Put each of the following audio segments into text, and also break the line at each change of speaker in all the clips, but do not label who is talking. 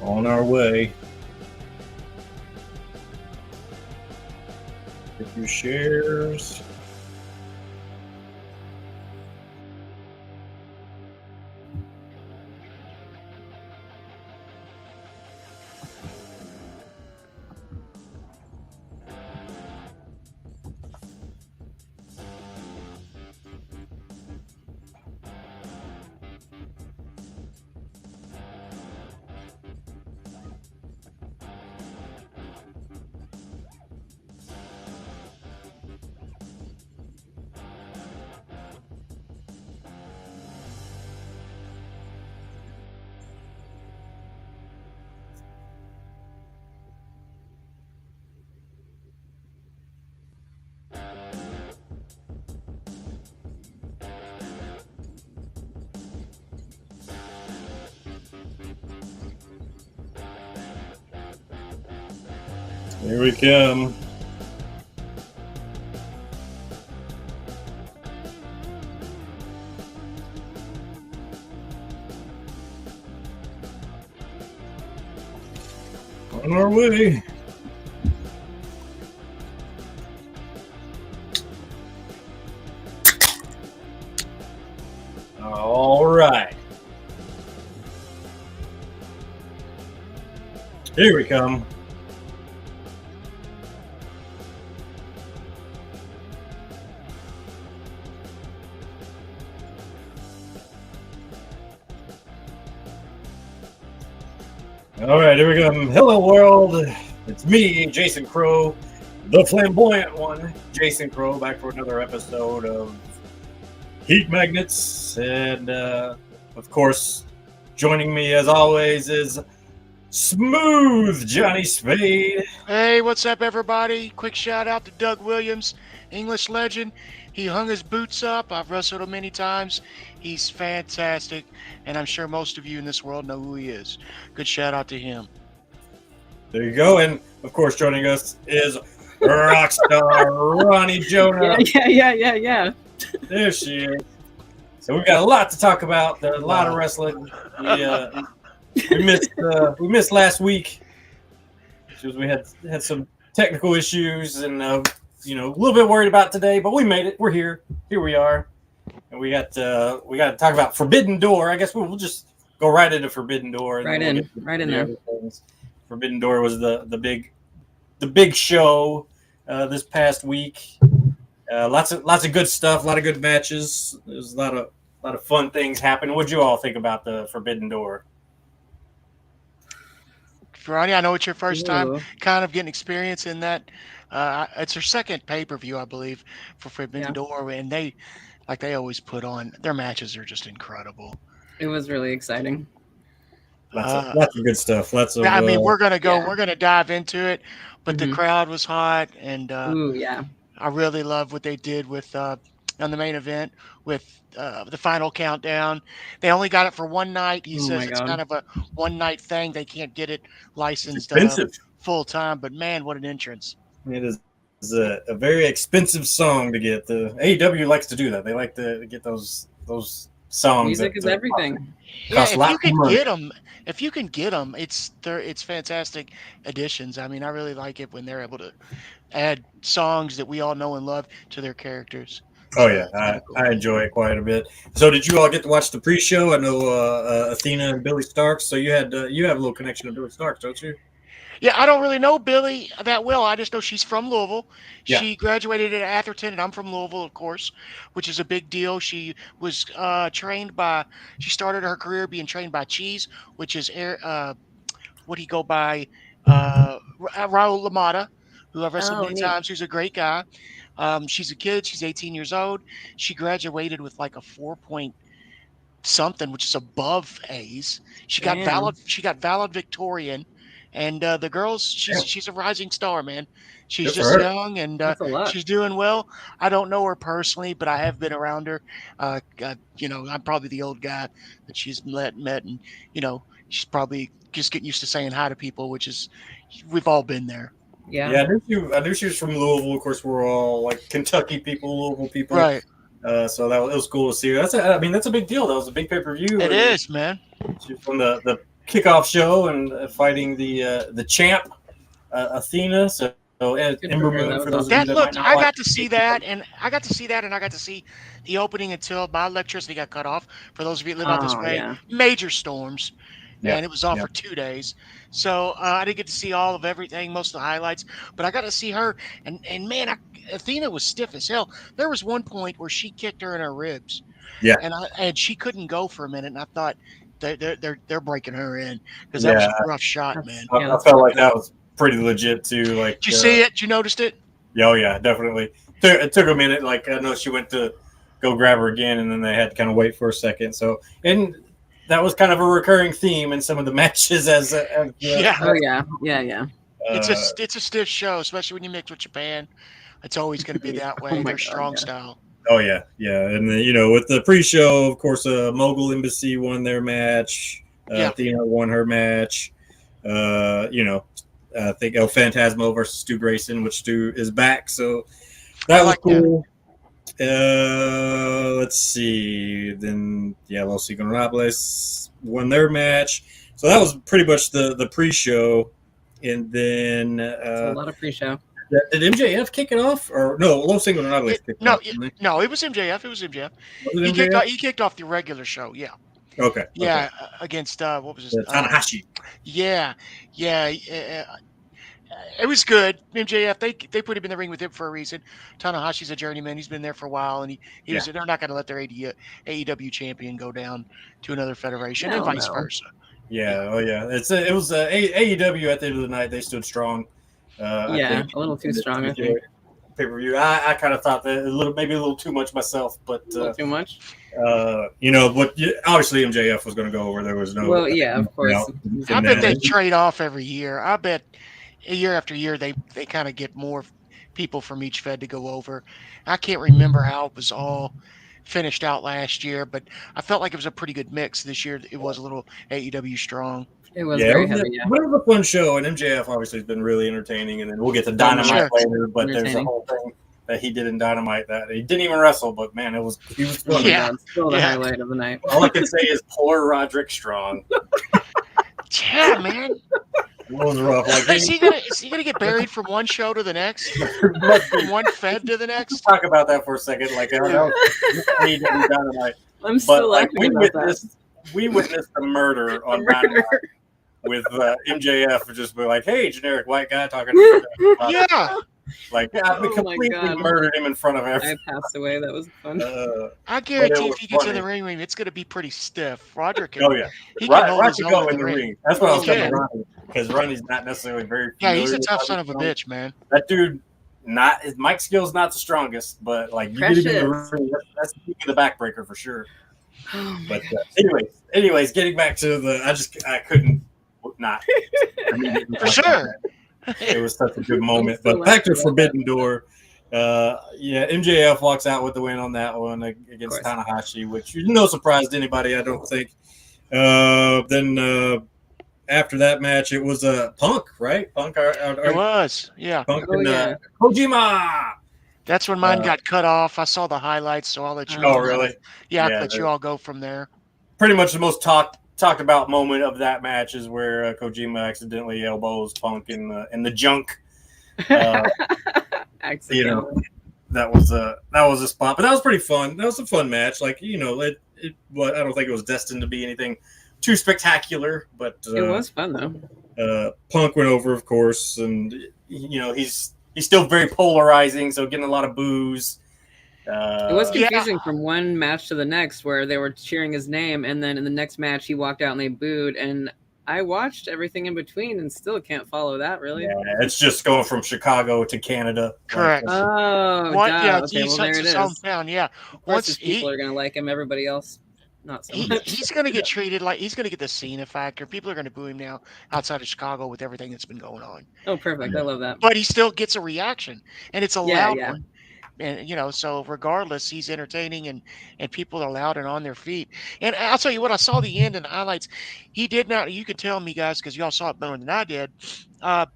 On our way. Get your shares. Here we come. On our way. All right. Here we come. All right, here we go. Hello, world. It's me, Jason Crow, the flamboyant one, Jason Crow, back for another episode of Heat Magnets. And, of course, joining me, as always, is Smooth Johnny Spade.
Hey, what's up, everybody? Quick shout out to Doug Williams, English legend. He hung his boots up. I've wrestled him many times. He's fantastic, and I'm sure most of you in this world know who he is. Good shout out to him.
There you go. And, of course, joining us is Rockstar Ronnie Jonah.
Yeah.
There she is. So we've got a lot to talk about. There's a lot of wrestling. We missed last week because we had some technical issues and a little bit worried about today, but we made it. We're here. Here we are, and we got to talk about Forbidden Door. I guess we'll just go right into Forbidden Door.
Right in there.
Forbidden Door was the big show this past week. Lots of good stuff. A lot of good matches. There's a lot of fun things happening. What'd you all think about the Forbidden Door?
Ronnie, I know it's your first time kind of getting experience in that. It's their second pay-per-view, I believe, for Forbidden Door, and they always put on, their matches are just incredible.
It was really exciting.
Lots of good stuff.
I mean, we're gonna dive into it, but the crowd was hot, and I really love what they did with on the main event with the final countdown. They only got it for one night. He says it's kind of a one-night thing. They can't get it licensed full time, but man, what an entrance!
It is a very expensive song to get. The AEW likes to do that. They like to get those songs.
Music is everything.
If you can get them, it's fantastic additions. I mean, I really like it when they're able to add songs that we all know and love to their characters.
Oh yeah, I enjoy it quite a bit. So did you all get to watch the pre-show? I know Athena and Billy Starks. So you have a little connection to Billy Starks, don't you?
Yeah, I don't really know Billy that well. I just know she's from Louisville.
Yeah.
She graduated at Atherton, and I'm from Louisville, of course, which is a big deal. She was she started her career being trained by Cheese, which is what do you go by? Raul LaMotta, who I've wrestled many times, who's a great guy. She's a kid. She's 18 years old. She graduated with like a 4 something, which is above A's. She got valedictorian. And the girls, she's a rising star, man. She's just young, and she's doing well. I don't know her personally, but I have been around her. I'm probably the old guy that she's met, and she's probably just getting used to saying hi to people, which is, we've all been there.
Yeah. I knew she was from Louisville. Of course, we're all like Kentucky people, Louisville people,
right?
So it was cool to see her. That's a big deal. That was a big pay-per-view.
It is, man.
She's from the kickoff show and fighting the champ Athena. So
Good
Ember
for her.
Moon
That
for
was
those of you
That
that
looked.
might not
I
watch.
got to see that, and I got to see the opening until my electricity got cut off. For those of you that live out this
Oh,
way,
yeah.
major storms,
Yeah,
and it was off
yeah.
for 2 days. So I didn't get to see all of everything, most of the highlights, but I got to see her. And man, Athena was stiff as hell. There was one point where she kicked her in her ribs.
Yeah.
And she couldn't go for a minute, and I thought they're breaking her in because that was
Yeah.
a rough shot,
That's-
man.
I
that's
felt like
fucked up.
that was pretty legit too. Like,
Did you see it? Did you noticed it?
yeah, oh yeah, definitely. It took a minute. Like I know she went to go grab her again, and then they had to kind of wait for a second. So, and that was kind of a recurring theme in some of the matches.
Yeah.
Oh, yeah. Yeah, yeah.
It's a stiff show, especially when you mix with Japan. It's always going to be that way.
Oh my
They're
God,
strong
yeah.
style.
Oh yeah, yeah, and then with the pre-show, of course, Mogul Embassy won their match.
Yeah.
Athena won her match. I think El Phantasmo versus Stu Grayson, which Stu is back, so that
I
was
like that.
cool. Let's see. Then Los Ingobernables won their match, so that was pretty much the pre-show, and then
It's a lot of pre-show.
did MJF kick it off or no? Los Ingobernables kicked it off. Didn't they?
No, it was MJF. It was MJF.
Was it MJF?
He kicked off the regular show. Yeah.
Okay.
Yeah. Against what was his?
Tanahashi.
Yeah. It was good. MJF. They put him in the ring with him for a reason. Tanahashi's a journeyman. He's been there for a while, and he was. They're not going to let their AEW champion go down to another federation, and
Hell
vice
no.
versa.
Yeah. Oh yeah. It was AEW at the end of the night. They stood strong.
Yeah, a little too strong, I think.
Pay per view. I kind of thought that maybe a little too much myself, but
A little too much.
obviously MJF was going to go over. There was no.
Well, yeah, of course.
I bet they trade off every year. I bet year after year they kind of get more people from each fed to go over. I can't remember how it was all finished out last year, but I felt like it was a pretty good mix this year. It was a little AEW strong.
It was very heavy, yeah.
It was a fun show, and MJF obviously has been really entertaining. And then we'll get to Dynamite later, but there's a whole thing that he did in Dynamite that he didn't even wrestle, but man, he was fun.
Yeah.
Still the highlight of the night.
All I can say is poor Roderick Strong.
Yeah, man.
It was rough. Like,
Is he gonna get buried from one show to the next? From one fed to the
Let's
next?
talk about that for a second. Like, I know AEW Dynamite,
I'm still
but
laughing about that.
we witnessed the murder on Dynamite with MJF just be like, "Hey, generic white guy talking."
Yeah.
Like, we
Oh my
completely
God.
murdered him in front of
I
everyone.
passed away. That was fun.
I guarantee
was
if he gets in
funny.
the ring, it's gonna be pretty stiff. Roderick
Oh yeah,
he can hold
Rock
his
can
own
go in the ring. That's what I was
He
telling
can.
Ronnie, because Ronnie's not necessarily very.
Yeah, he's a
familiar
tough
with
son of a
Roderick
bitch, man.
Strong. That dude, his mic skill's not the strongest, but like you get him in the ring, that's the backbreaker for sure.
Oh my
But anyways, getting back to I couldn't not. immediately
For
talk
sure.
about that. It was such a good moment.
still
But back to
laughing about
Forbidden Door. MJF walks out with the win on that one against
Of course.
Tanahashi, which is no surprise to anybody, I don't think. Then after that match, it was Punk, right? Punk,
It was, yeah.
Punk
Oh,
and
yeah.
Kojima.
That's when mine got cut off. I saw the highlights, so I'll let you.
Oh, really?
Yeah, I'll
Yeah,
let you all go from there.
Pretty much the most talked about moment of that match is where Kojima accidentally elbows Punk in the junk.
Accidentally.
That was a spot, but that was pretty fun. That was a fun match. Like, I don't think it was destined to be anything too spectacular, but
It was fun though.
Punk went over, of course, and he's still very polarizing, so getting a lot of boos.
It was confusing from one match to the next where they were cheering his name, and then in the next match he walked out and they booed. And I watched everything in between and still can't follow that really.
Yeah, it's just going from Chicago to Canada.
Correct.
Oh,
What?
duh.
Yeah,
Okay,
he's
well, there it
his
is.
hometown. Yeah.
Of course,
Once
his people are gonna like him. Everybody else, not so
He,
much.
he's going to get treated like he's going to get the Cena factor. People are going to boo him now outside of Chicago with everything that's been going on.
Oh, perfect. I love that.
But he still gets a reaction, and it's a
Yeah,
loud
yeah.
one. And so regardless, he's entertaining, and people are loud and on their feet. And I'll tell you what, I saw the end and the highlights. He did not. You could tell me, guys, because y'all saw it better than I did. I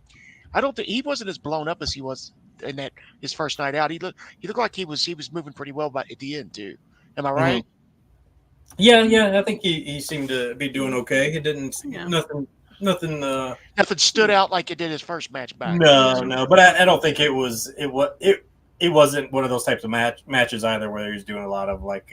don't think he wasn't as blown up as he was in that his first night out. He looked like he was moving pretty well, but at the end too. Am I right?
Yeah. I think he seemed to be doing okay. He didn't
Yeah.
nothing.
Nothing stood out like it did his first match back.
No. But I don't think it wasn't one of those types of matches either where he was doing a lot of like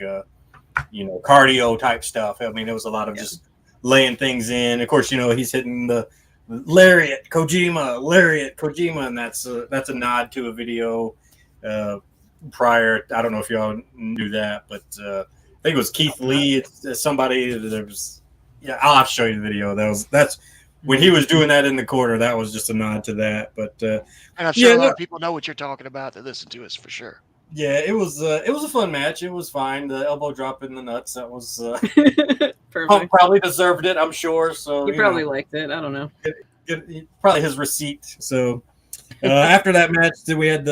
cardio type stuff. I mean, it was a lot of just laying things in. Of course, he's hitting the lariat Kojima, and that's a nod to a video prior. I don't know if y'all knew that, but I think it was Keith Lee. It's somebody. There was, I'll have to show you the video. That's when he was doing that in the corner. That was just a nod to that. But
and I'm sure a lot of people know what you're talking about that listen to us for sure.
Yeah, it was a fun match. It was fine. The elbow drop in the nuts, that was
perfect.
Probably deserved it, I'm sure. So
he probably liked it. I don't know.
Probably his receipt. So after that match, we had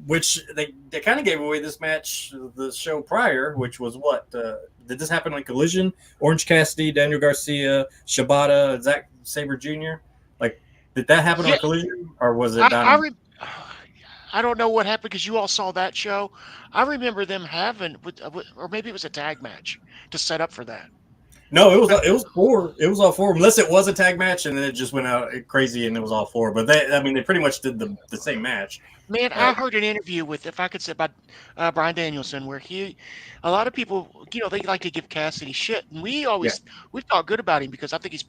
which they kind of gave away this match the show prior, which was what did this happen on Collision? Orange Cassidy, Daniel Garcia, Shibata, Zack Sabre Jr. Like, did that happen on Collision, or was it?
I don't know what happened because you all saw that show. I remember them having, or maybe it was a tag match to set up for that.
No, it was four. It was all four, unless it was a tag match and then it just went out crazy and it was all four. But they pretty much did the same match.
Man, I heard an interview with, if I could say, about Bryan Danielson, where a lot of people, they like to give Cassidy shit, and we've thought good about him because I think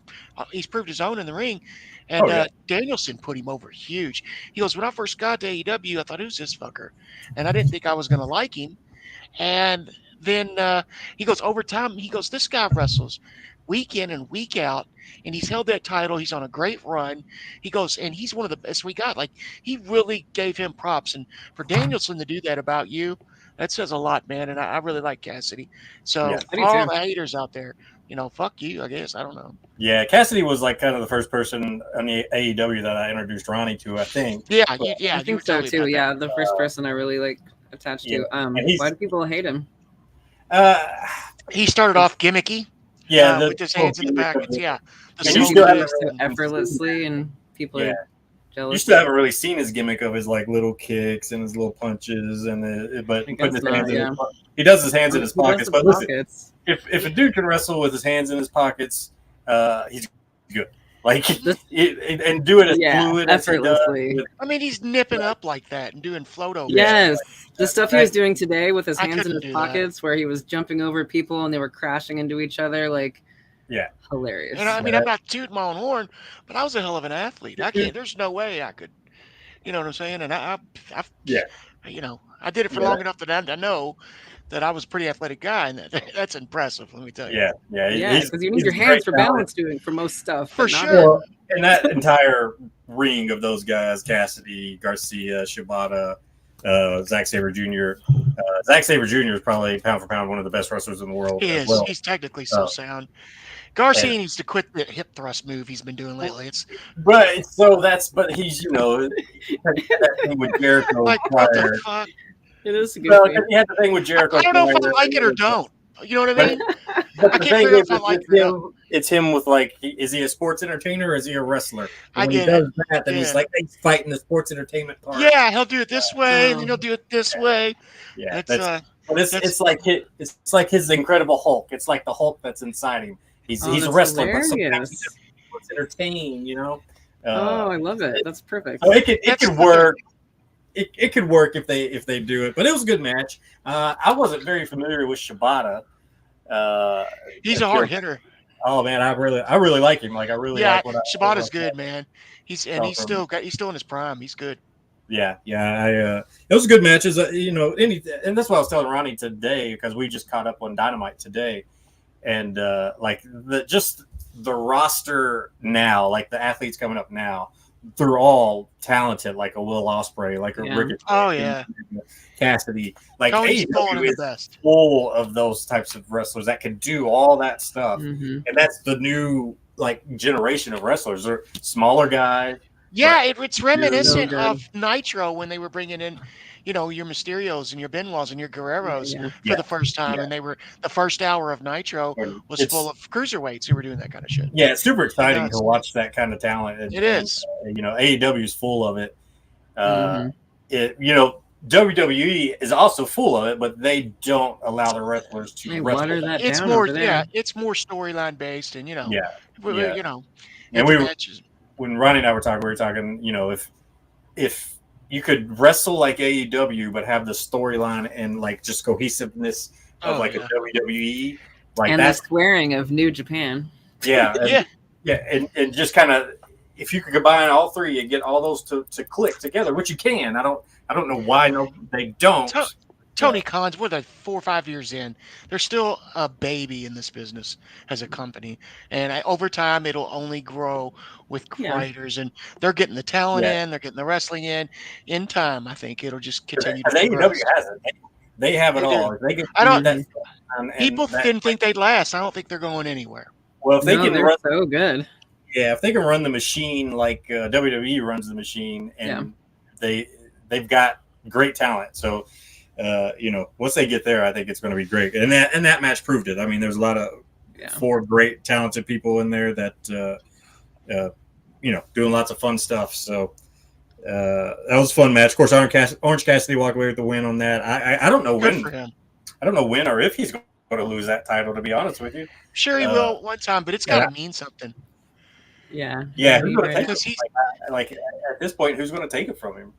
he's proved his own in the ring, and Danielson put him over huge. He goes, when I first got to AEW, I thought, who's this fucker? And I didn't think I was going to like him, and then he goes, over time, he goes, this guy wrestles week in and week out, and he's held that title. He's on a great run. He goes, and he's one of the best we got. Like, he really gave him props. And for Danielson to do that about you, that says a lot, man. And I really like Cassidy. So all the haters out there, fuck you, I guess. I don't know.
Yeah, Cassidy was like kind of the first person on the AEW that I introduced Ronnie to, I think.
Yeah,
I think so too. Yeah, the first person I really attached to. Why do people hate him?
He started off gimmicky.
Yeah,
with his hands in the pockets. Yeah,
he moves so effortlessly, and people are jealous.
You still haven't really seen his gimmick of his like little kicks and his little punches, but putting his hands he does his hands in his pockets. But listen, if a dude can wrestle with his hands in his pockets, he's good. Like and do it as fluid
effortlessly.
As he does.
I mean, he's nipping up like that and doing float over.
Yes, the stuff he was doing today with his hands in his pockets, where he was jumping over people and they were crashing into each other, hilarious.
And I mean, I'm not tooting my own horn, but I was a hell of an athlete. There's no way I could, you know what I'm saying? And I did it for long enough that I know that I was a pretty athletic guy, and that's impressive. Let me tell you.
Yeah,
because you need your hands for balance for most stuff.
For sure.
And that entire ring of those guys, Cassidy, Garcia, Shibata, Zack Sabre Jr. Zack Sabre Jr. is probably pound for pound one of the best wrestlers in the world.
He is. He's technically so sound. Garcia needs to quit the hip thrust move he's been doing lately.
But he's that thing with Jericho.
Like, what the fuck?
It is a good thing.
He had the thing with Jericho.
I don't know if I like it or don't. You know what I mean?
But
I can't figure out if I like it.
It's him with is he a sports entertainer or is he a wrestler?
When he
does that, then he's he's fighting the sports entertainment part.
Yeah, he'll do it this way, and then he'll do it this way.
Yeah, it's like his Incredible Hulk. It's like the Hulk that's inside him. He's a wrestler,
hilarious.
But sometimes he's entertaining.
I love it. That's perfect.
So it could work. It could work if they do it, but it was a good match. I wasn't very familiar with Shibata.
He's a hard hitter.
Oh man, I really like him. Like I really like what
Shibata's good, man. He's still in his prime. He's good.
Yeah. It was a good match. And that's what I was telling Ronnie today because we just caught up on Dynamite today, and the roster now, like the athletes coming up now. They're all talented, like a Will Ospreay, like a Rick.
Oh yeah,
Cassidy. Like
AEW is
the best. Full of those types of wrestlers that can do all that stuff, and that's the new generation of wrestlers. They're smaller guys.
Yeah, it's reminiscent of Nitro when they were bringing in, your Mysterios and your Benoits and your Guerreros for the first time, and they were the first hour of Nitro was full of cruiserweights who were doing that kind of shit.
Yeah, it's super exciting to watch that kind of talent.
It is.
AEW is full of it. WWE is also full of it, but they don't allow the wrestlers to
They
wrestle.
water that
It's
down
more,
over there.
yeah, it's more storyline based, and
Yeah, yeah.
you know,
And
it's matches.
when Ronnie and I were talking, we were talking, if you could wrestle like AEW, but have the storyline and like just cohesiveness of
Oh,
like
yeah.
a WWE, like
And the
that's
swearing of New Japan.
yeah,
Yeah.
and just kind of if you could combine all three and get all those to click together, which you can. I don't know why they don't.
Tony Khan's, what, like 4 or 5 years in, they're still a baby in this business as a company, and over time it'll only grow with
Yeah.
writers, and they're getting the talent
Yeah.
in, they're getting the wrestling in. In time, I think it'll just continue to
Because
progress.
AEW has it. They have it
They do.
all. If they can
I don't-
do that, and
People
that-
didn't think they'd last. I don't think they're going anywhere.
well, if they
No,
can
they're
run,
so good.
yeah, if they can run the machine like WWE runs the machine, and they've got great talent. So, once they get there, I think it's going to be great. And that match proved it. I mean, there's a lot of 4 great talented people in there that doing lots of fun stuff. So that was a fun match. Of course, Orange Cassidy walked away with the win on that. I don't know
Good for him.
I don't know when or if he's going to lose that title. To be honest with you,
Sure, he will one time, but it's got to mean something.
Yeah.
yeah. Who's going to
Right.
take it? Like at this point, who's going to take it from him?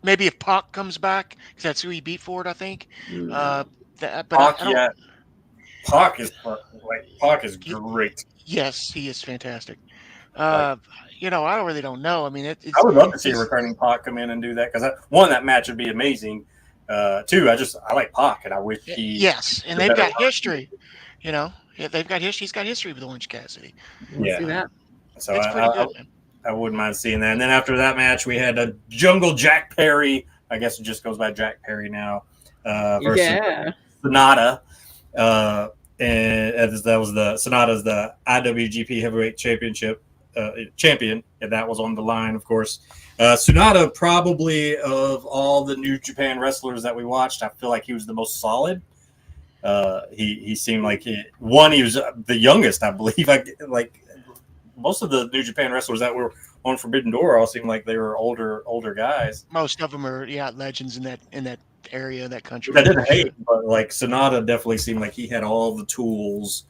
Maybe if Pac comes back, because that's who he beat for it, I think.
Mm.
But
Pac,
I don't,
yeah. Pac is great.
Yes, he is fantastic. I really don't know. I mean,
I would love to see a returning Pac come in and do that because one, that match would be amazing. 2, I like Pac, and I wish he.
Yes, and they've got history. They've got history. He's got history with Orange Cassidy.
See that?
So
It's pretty good, man.
I wouldn't mind seeing that. And then after that match, we had a Jungle Jack Perry. I guess it just goes by Jack Perry now. Versus Sonata. And that was Sonata's the IWGP Heavyweight Championship champion, and that was on the line, of course. Sonata, probably of all the New Japan wrestlers that we watched, I feel like he was the most solid. He seemed like he was the youngest, I believe. Like most of the New Japan wrestlers that were on Forbidden Door all seemed like they were older guys.
Most of them are legends in that area, that country.
I didn't hate, but like Sonata definitely seemed like he had all the tools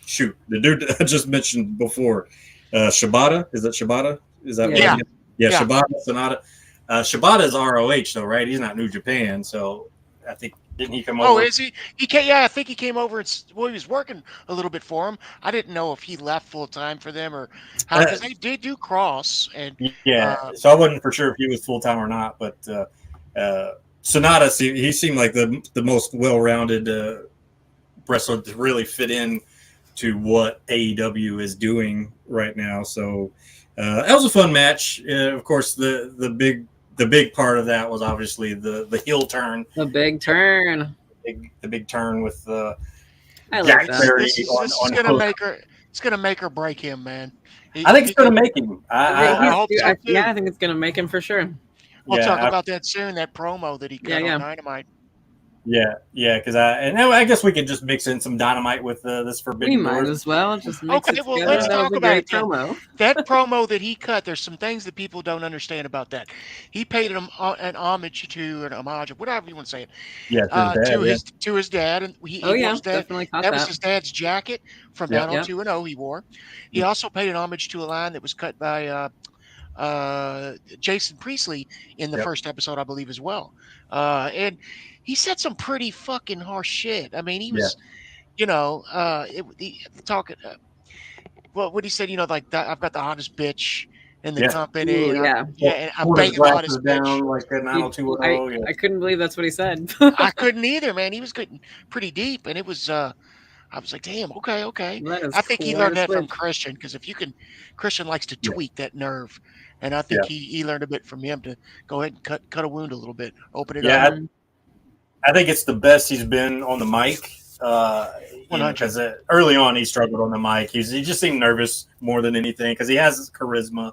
shoot, the dude I just mentioned before, Shibata. Is it Shibata? Is that Shibata, Sonata? Shibata is ROH though, right? He's not New Japan, so I think didn't he come over?
Oh, is he? He came. Yeah, I think he came over and he was working a little bit for him. I didn't know if he left full time for them or how, because they did do cross and
so I wasn't for sure if he was full time or not, but Sonata, he seemed like the most well-rounded wrestler to really fit in to what AEW is doing right now. So that was a fun match. Of course, the big part of that was obviously the heel turn.
The big turn.
The big turn with
I
Jack
like that.
Perry
this is
on
gonna
hook.
make her. It's gonna make or break him, man.
I think it's gonna make him.
I hope so, too.
I think it's gonna make him for sure.
We'll talk about that soon. That promo that he cut on Dynamite.
Yeah, because I guess we could just mix in some Dynamite with this Forbidden
We
Door.
might as well just mix it
well,
together.
let's
That was
talk
a
about
great
it then.
promo.
That promo that he cut, there's some things that people don't understand about that. He paid him an homage to an homage, whatever you want to say it. To his dad, and he
definitely caught
that was his dad's jacket from down on 2-0 he wore. He
Yeah.
also paid an homage to a line that was cut by Jason Priestley in the first episode, I believe, as well. And he said some pretty fucking harsh shit. I mean, he was, talking. Well, what he said, like I've got the hottest bitch in the company.
Ooh,
and I'm banging the hottest bitch.
Like a 90210.
I couldn't believe that's what he said.
I couldn't either, man. He was getting pretty deep, and it was. I was like, damn, okay. I think he learned that from Christian, because Christian likes to tweak that nerve, and I think he learned a bit from him to go ahead and cut a wound a little bit, open it up.
I think it's the best he's been on the mic. Because early on he struggled on the mic. He just seemed nervous more than anything because he has charisma.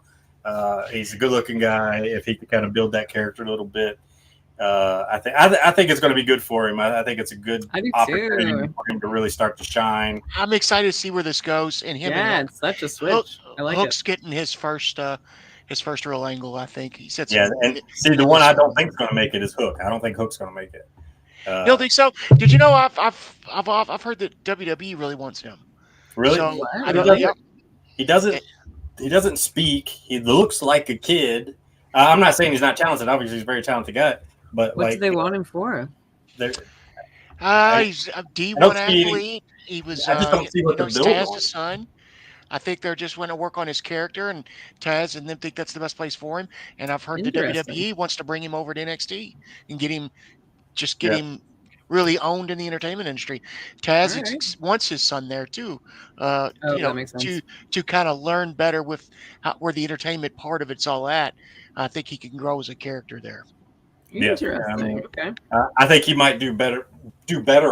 He's a good-looking guy. If he could kind of build that character a little bit, I think it's going to be good for him. I think it's a good
I do
opportunity
too.
for him to really start to shine.
I'm excited to see where this goes, and him
Yeah,
and
it's such a
Hook,
switch. I like
Hook's
it.
getting his first real angle. I think he said.
Yeah, and see, the one I don't think is going to make it is Hook. I don't think Hook's going to make it.
You don't think so? Did you know I've heard that WWE really wants him.
Really?
So, I
He
don't,
doesn't-
yeah,
He doesn't speak. He looks like a kid. I'm not saying he's not talented. Obviously, he's a very talented guy. But
What
like,
do they want him for?
they're-
he's a
I
D1
don't see-
athlete. He was.
I just don't see what
he's
they're building on.
Taz's son. I think they're just want to work on his character, and Taz and them think that's the best place for him. And I've heard the
Interesting.
WWE wants to bring him over to NXT and get him
Yeah.
him really owned in the entertainment industry. Taz
All right.
wants his son there too.
That makes sense.
To kind of learn better with where the entertainment part of it's all at. I think he can grow as a character there.
Yeah,
Interesting.
I mean,
Okay.
I think he might do better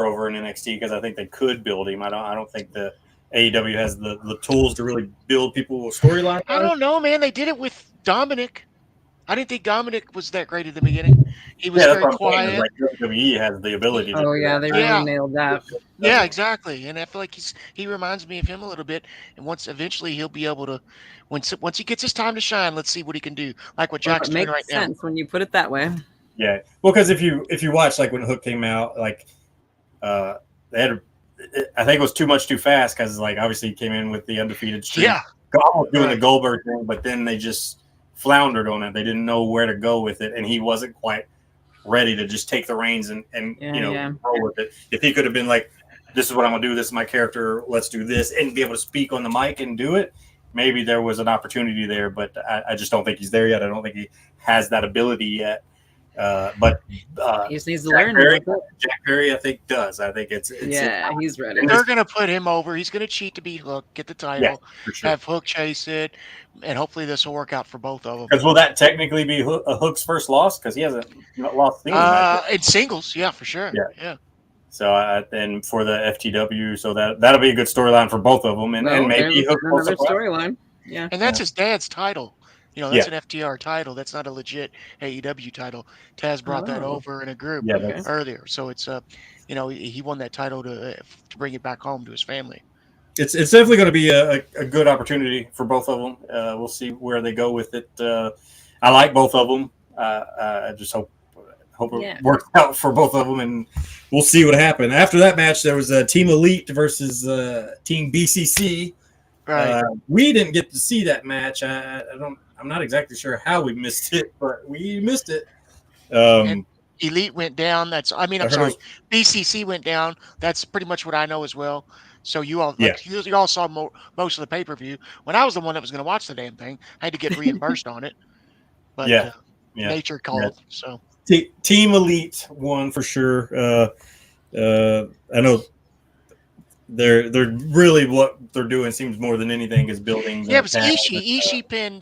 over in NXT because I think they could build him. I don't think the AEW has the tools to really build people with storyline.
I don't know, man. They did it with Dominic. I didn't think Dominic was that great at the beginning. He was very quiet.
Like WWE has the ability to.
Oh
do
yeah,
that.
they really
Yeah.
nailed that.
Yeah, exactly. And I feel like he reminds me of him a little bit. And eventually he'll be able to, once he gets his time to shine, let's see what he can do. Like what Jack's
It
doing
makes
right now.
sense when you put it that way.
Yeah, well, because if you watch like when Hook came out, like they had, I think it was too much too fast because like obviously he came in with the undefeated streak,
Yeah.
almost doing
Right.
the Goldberg thing, but then they just floundered on it. They didn't know where to go with it, and he wasn't quite ready to just take the reins and
Yeah.
roll with it. If he could have been like, "This is what I'm gonna do. This is my character. Let's do this," and be able to speak on the mic and do it, maybe there was an opportunity there. But I just don't think he's there yet. I don't think he has that ability yet. But
He just needs to
Jack
learn.
Perry,
That's it.
Jack Perry, I think does. I think it's
Yeah, he's ready.
They're going to put him over. He's going to cheat to beat Hook, get the title,
for sure.
have Hook chase it, and hopefully this will work out for both of them.
Because will that technically be Hook's first loss? Because he hasn't lost singles match yet.
In singles, yeah, for sure.
Yeah. So and for the FTW, so that'll be a good storyline for both of them, and maybe Hook will
another
surprise.
storyline. Yeah.
And that's his dad's title. That's an FTR title. That's not a legit AEW title. Taz brought that over in a group earlier. So it's he won that title to bring it back home to his family.
It's definitely going to be a good opportunity for both of them. We'll see where they go with it. I like both of them. I just hope it works out for both of them, and we'll see what happened. After that match, there was Team Elite versus Team BCC.
Right.
We didn't get to see that match. I'm not exactly sure how we missed it, but we missed it.
And Elite went down. I'm sorry.
it
BCC went down. That's pretty much what I know as well. So you all saw most of the pay-per-view. When I was the one that was going to watch the damn thing, I had to get reimbursed on it. But nature called. So
Team Elite won for sure. I know they're really what they're doing seems more than anything is building.
It was Ishii pinned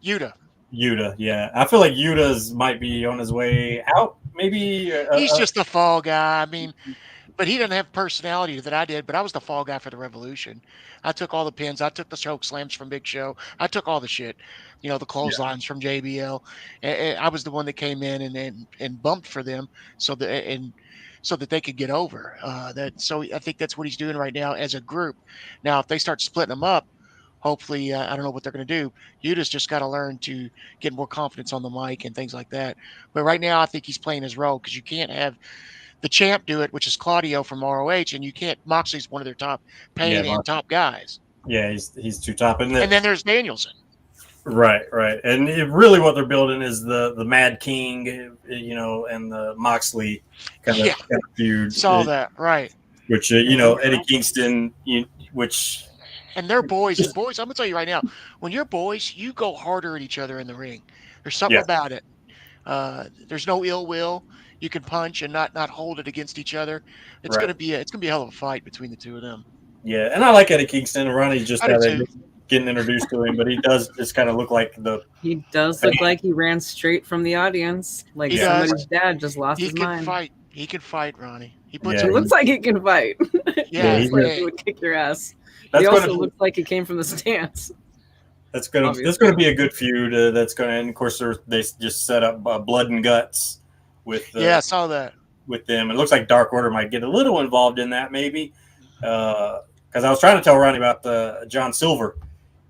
Yuta.
Yuta, yeah. I feel like Yuta's might be on his way out. Maybe
he's just a fall guy. I mean, but he doesn't have personality that I did. But I was the fall guy for the Revolution. I took all the pins. I took the choke slams from Big Show. I took all the shit. The clotheslines from JBL. And I was the one that came in and bumped for them so that they could get over. So I think that's what he's doing right now as a group. Now, if they start splitting them up, hopefully, I don't know what they're going to do. Yuta's just got to learn to get more confidence on the mic and things like that. But right now, I think he's playing his role because you can't have the champ do it, which is Claudio from ROH, and you can't. Moxley's one of their top paid and top guys.
Yeah, he's too top. And
then there's Danielson.
Right. And really what they're building is the Mad King, and the Moxley kind of feud.
Saw that, right.
Which, Eddie Kingston, which...
And they're boys. And boys, I'm going to tell you right now, when you're boys, you go harder at each other in the ring. There's something about it. There's no ill will. You can punch and not hold it against each other. It's going to be a hell of a fight between the two of them.
Yeah, and I like Eddie Kingston. Ronnie's just getting introduced to him, but he does just kind of look like
He does look like he ran straight from the audience, like somebody's dad just lost his mind.
He can fight, Ronnie. He
looks like he can fight. He would kick your ass. He also looks like he came from the stands.
That's gonna be a good feud. And of course they just set up Blood and Guts with
I saw that.
with them. It looks like Dark Order might get a little involved in that, maybe. Because I was trying to tell Ronnie about John Silver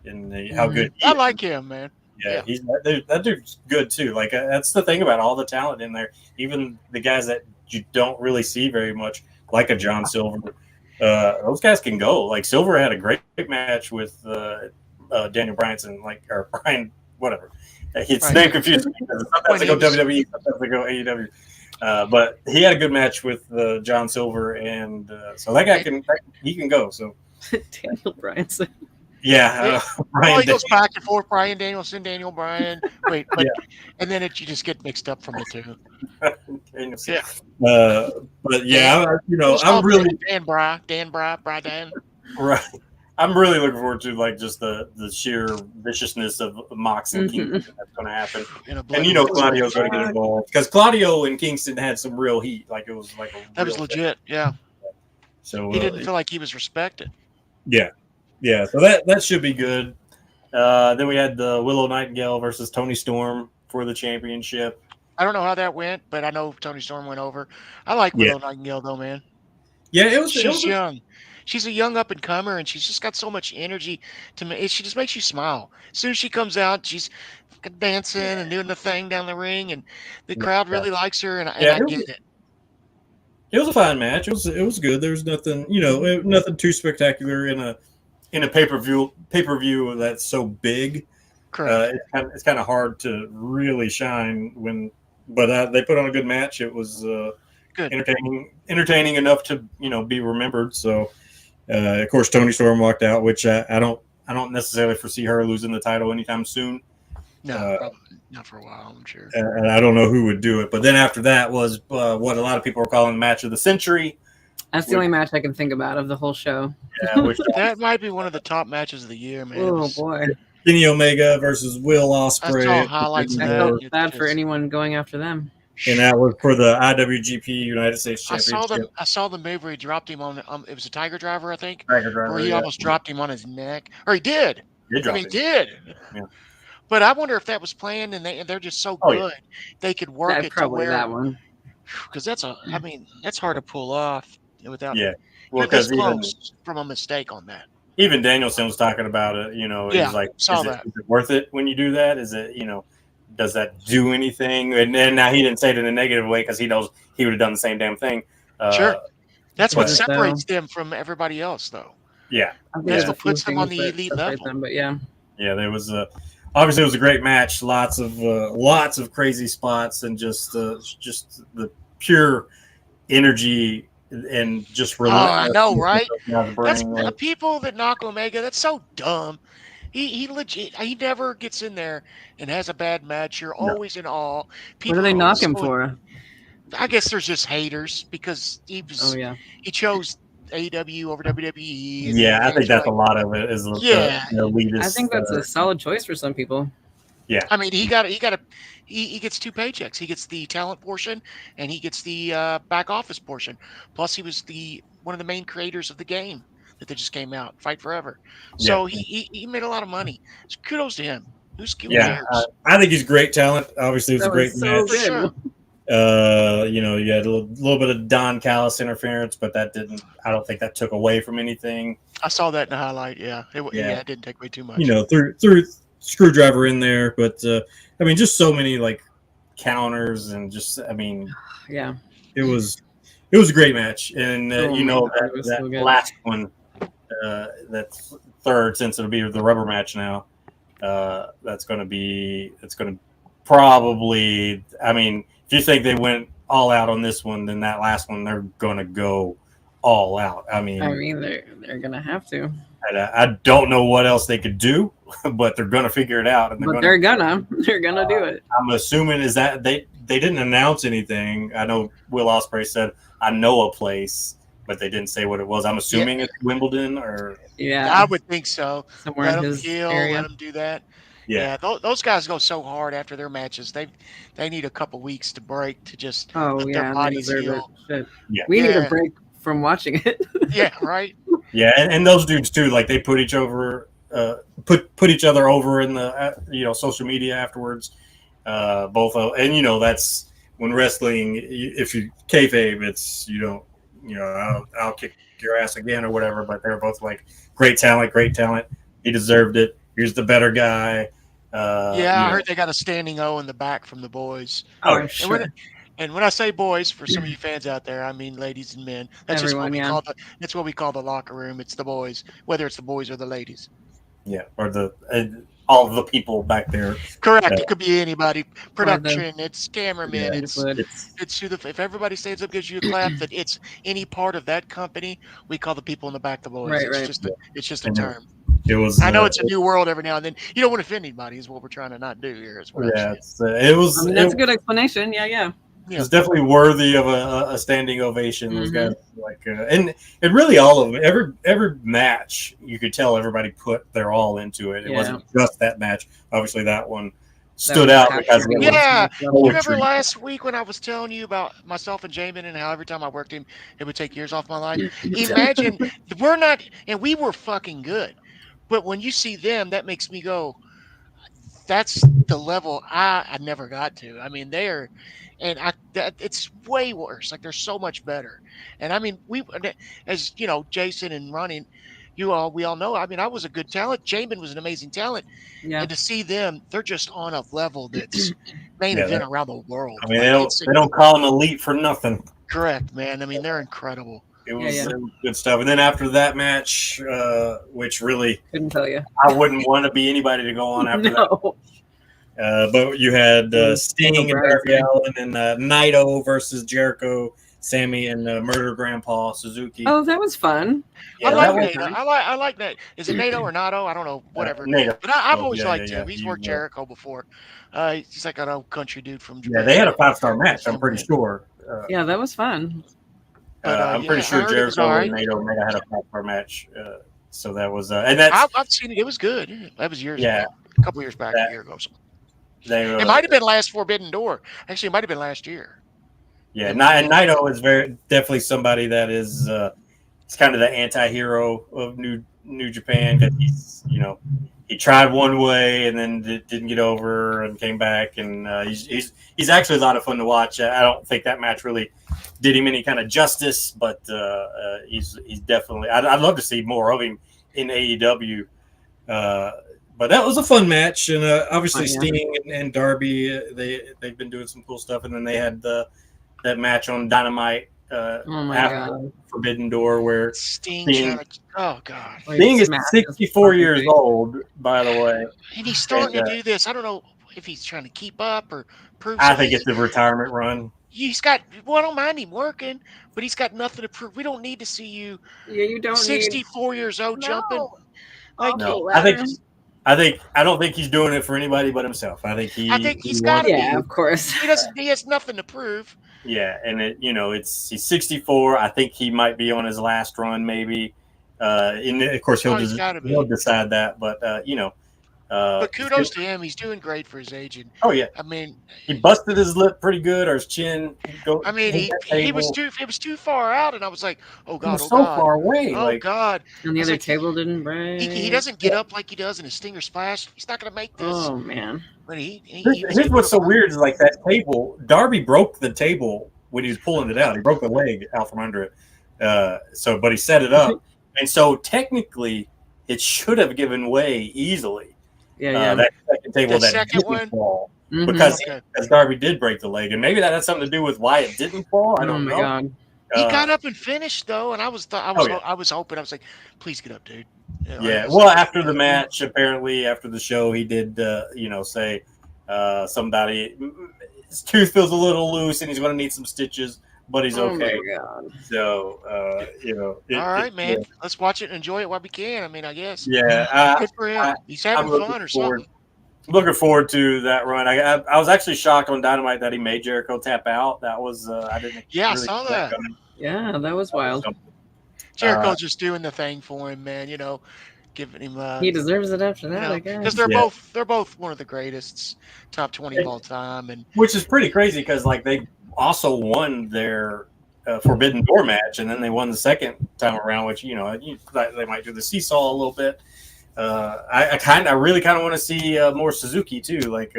and how good he
I
is.
like him, man.
Yeah, he's that dude's good too. Like that's the thing about all the talent in there. Even the guys that you don't really see very much, like a John Silver, those guys can go. Like Silver had a great match with Daniel Bryanson, or Brian, whatever. His name confuses me because sometimes they go WWE, sometimes they go AEW. But he had a good match with John Silver, and so that guy he can go. So
Daniel Bryanson.
Yeah,
he goes back and forth. Brian Danielson, Daniel Bryan. Wait, but and then you just get mixed up from the two.
But yeah, I'm really
Dan Bry, Dan.
Right. I'm really looking forward to just the sheer viciousness of Mox and Kingston that's going to happen. And Claudio's going to get involved because Claudio and Kingston had some real heat. Like it was
that was legit. Yeah.
So
he didn't feel like he was respected.
Yeah. Yeah, so that should be good. Then we had the Willow Nightingale versus Toni Storm for the championship.
I don't know how that went, but I know Toni Storm went over. I like Willow Nightingale though, man.
Yeah,
she's young. She's a young up and comer, and she's just got so much energy to me. She just makes you smile. As soon as she comes out, she's dancing and doing the thing down the ring, and the crowd really likes her. And I get it.
It was a fine match. It was good. There was nothing, nothing too spectacular in a pay-per-view that's so big.
Correct.
It's kind of hard to really shine but they put on a good match. It was
good,
entertaining enough to be remembered. So of course Toni Storm walked out, which I don't necessarily foresee her losing the title anytime soon.
No, probably not for a while, I'm sure.
And I don't know who would do it. But then after that was what a lot of people are calling the match of the century.
That's the only match I can think about of the whole show.
Yeah,
that might be one of the top matches of the year, man.
Oh boy.
Kenny Omega versus Will Ospreay.
I saw highlights.
I felt bad for anyone going after them.
And that was for the IWGP United States Championship.
I saw the move where he dropped him on. It was a Tiger Driver, I think.
Tiger Driver.
Where he almost dropped him on his neck, or he did.
He
did.
Yeah.
But I wonder if that was planned, and they're just so good they could work it
probably
to where
that one.
Because that's hard to pull off without.
Yeah. Well, because
from a mistake on that.
Even Danielson was talking about it. He's like, is it worth it when you do that? Is it does that do anything? And now he didn't say it in a negative way because he knows he would have done the same damn thing.
Sure. That's what separates them from everybody else, though.
Yeah.
That's what puts them on the elite level.
But yeah.
Yeah, there was obviously it was a great match. Lots of crazy spots and just the pure energy and just
I know, right? That's people that knock Omega. That's so dumb. He legit. He never gets in there and has a bad match. You're always in awe.
What do they knock him for?
I guess there's just haters because he was. He chose AEW over WWE.
Yeah, I think that's a lot of it. Is
I think that's a solid choice for some people.
Yeah,
I mean he gets two paychecks. He gets the talent portion and he gets the back office portion. Plus, he was one of the main creators of the game that just came out, Fight Forever. So he made a lot of money. So kudos to him.
I think he's great talent. Obviously, it was a great match.
Sure.
You had a little bit of Don Callis interference, but that didn't. I don't think that took away from anything.
I saw that in the highlight. Yeah, it didn't take away too much.
Through Screwdriver in there, but just so many counters and just it was a great match, and that last one, that's third since it'll be the rubber match now. It's going to probably. If you think they went all out on this one, then that last one they're going to go all out.
They're going to have to.
I don't know what else they could do, but they're going to figure it out. And
they're gonna do it.
I'm assuming is that they didn't announce anything. I know Will Ospreay said, "I know a place," but they didn't say what it was. I'm assuming it's Wimbledon or.
Yeah,
I would think so.
Somewhere in his area.
Let them do that. Yeah, those guys go so hard after their matches. They need a couple weeks to break to just let their bodies heal.
Yeah. We need a break from watching it.
Yeah, right.
Yeah, and those dudes too. They put each other over in the social media afterwards. Both and that's when wrestling, if you kayfabe, it's you don't, I'll kick your ass again or whatever. But they're both like great talent. He deserved it. He's the better guy.
I heard they got a standing O in the back from the boys.
Oh, I'm
And
sure.
when I say boys, for some of you fans out there, I mean ladies and men. That's
Everyone,
that's what we call the locker room. It's the boys, whether it's the boys or the ladies.
Yeah, or all of the people back there.
Correct. It could be anybody. Production. It's cameramen.
Yeah,
it's who if everybody stands up, gives you a clap, that it's any part of that company. We call the people in the back the boys.
Right,
It's just a term.
It was.
I know it's a new world every now and then. You don't want to offend anybody, is what we're trying to not do here. Is what
Yeah, it was.
I mean, that's a good explanation. Yeah.
It was definitely worthy of a standing ovation. Those
Mhm.
guys and really all of it. Every match, you could tell everybody put their all into it. It
Yeah.
wasn't just that match. Obviously, that one stood out because it was
Yeah. You remember
poetry.
last week when I was telling you about myself and Jamin and how every time I worked him, it would take years off my life? Imagine we're not, and we were fucking good. But when you see them, that makes me go, that's the level I never got to. I mean, it's way worse. Like they're so much better. And I mean, as you know, Jason and Ronnie, we all know. I mean, I was a good talent. Jamin was an amazing talent.
Yeah.
And to see them, they're just on a level that's main
Yeah,
event around the world.
I mean,
Like,
they don't call them elite for nothing.
correct, man. I mean, they're incredible.
It was,
Yeah.
it was good stuff. And then after that match, which really
Couldn't tell you.
I wouldn't want to be anybody to go on after that.
No.
But you had Sting and
Bryan.
Darby Allin and Naito versus Jericho, Sammy, and Murder Grandpa Suzuki.
Oh, that was fun.
Yeah,
I like
that was
Nato.
nice.
I like that. Is it Nato or Nato? I don't know. Whatever.
Nato.
But I've
Oh,
always
yeah,
liked
yeah,
him. He's
yeah.
worked Jericho before. He's like an old country dude from Japan.
Yeah, they had a 5-star match. I'm pretty sure.
Yeah, that was fun.
But,
I'm pretty
I
sure
heard it was
Jericho
all
and
right.
Nato may have had a 5-star match. So that was, and that's
I've seen it. It was good. That was years
Yeah.
ago. A couple years back,
That-
a year ago.
they.
It might have been last Forbidden Door. Actually, it might have been last year.
Yeah, and Naito is definitely somebody that is. It's kind of the anti-hero of New Japan because he tried one way and then didn't get over and came back, and he's actually a lot of fun to watch. I don't think that match really did him any kind of justice, but he's definitely. I'd love to see more of him in AEW. But that was a fun match, and obviously Sting and Darby, they've been doing some cool stuff, and then they had that match on Dynamite
Oh my
after
god.
Forbidden Door, where
Sting.
Sting-
Oh God.
Like,
Sting is
smash
64
is
years
fucking
old, by the way.
And he's starting
And,
to do this. I don't know if he's trying to keep up or prove.
I
something.
think it's a retirement run.
He's got. Well, I don't mind him working, but he's got nothing to prove. We don't need to see you
Yeah, you don't
64 years old jumping.
No.
Like,
No, I don't think he's doing it for anybody but himself. I think he's
he's
need.
gotta
Yeah,
be.
of course.
He has nothing to prove.
Yeah, and he's 64. I think he might be on his last run, maybe. And of course
He's gotta be.
he'll decide that, but
But kudos to him. He's doing great for his age. And
Oh yeah,
I mean,
he busted his lip pretty good, or his chin.
I mean, he was too. It was too far out, and I was like, oh
He
God,
was
oh
so
God,
far away.
oh
like
God.
And the
I was
other
like,
table didn't break.
He doesn't get up like he does in his Stinger Splash. He's not going to make this.
Oh man.
But he
here's
was
what's so
able to-
weird is like that table. Darby broke the table when he was pulling it out. He broke the leg out from under it. But he set it up, and so technically it should have given way easily.
Yeah.
That second table
The
that
second
didn't
one?
fall
Mhm.
because
Okay.
Darby did break the leg, and maybe that has something to do with why it didn't fall. I
Oh
don't
my
know.
god.
He
Uh,
got up and finished though, and I was hoping. I was like, please get up, dude. You know,
Yeah.
I was
Well,
like,
after the match, apparently after the show, he did, say somebody his tooth feels a little loose and he's going to need some stitches, but he's okay.
Oh my god.
So,
all right, man. Let's watch it and enjoy it while we can. I mean, I guess.
Yeah.
Good for him.
I-
He's having
I'm
fun or something.
Looking forward to that run. I was actually shocked on Dynamite that he made Jericho tap out. That was I didn't.
Yeah, I
really
saw
see
that.
coming.
Yeah, that was wild.
Jericho's just doing the thing for him, man. You know, giving him.
He deserves it after that, I
because
guess.
they're both one of the greatest, top 20 of all time, and
Which is pretty crazy because like they also won their Forbidden Door match, and then they won the second time around. Which they might do the seesaw a little bit, I really kind of want to see more Suzuki too, like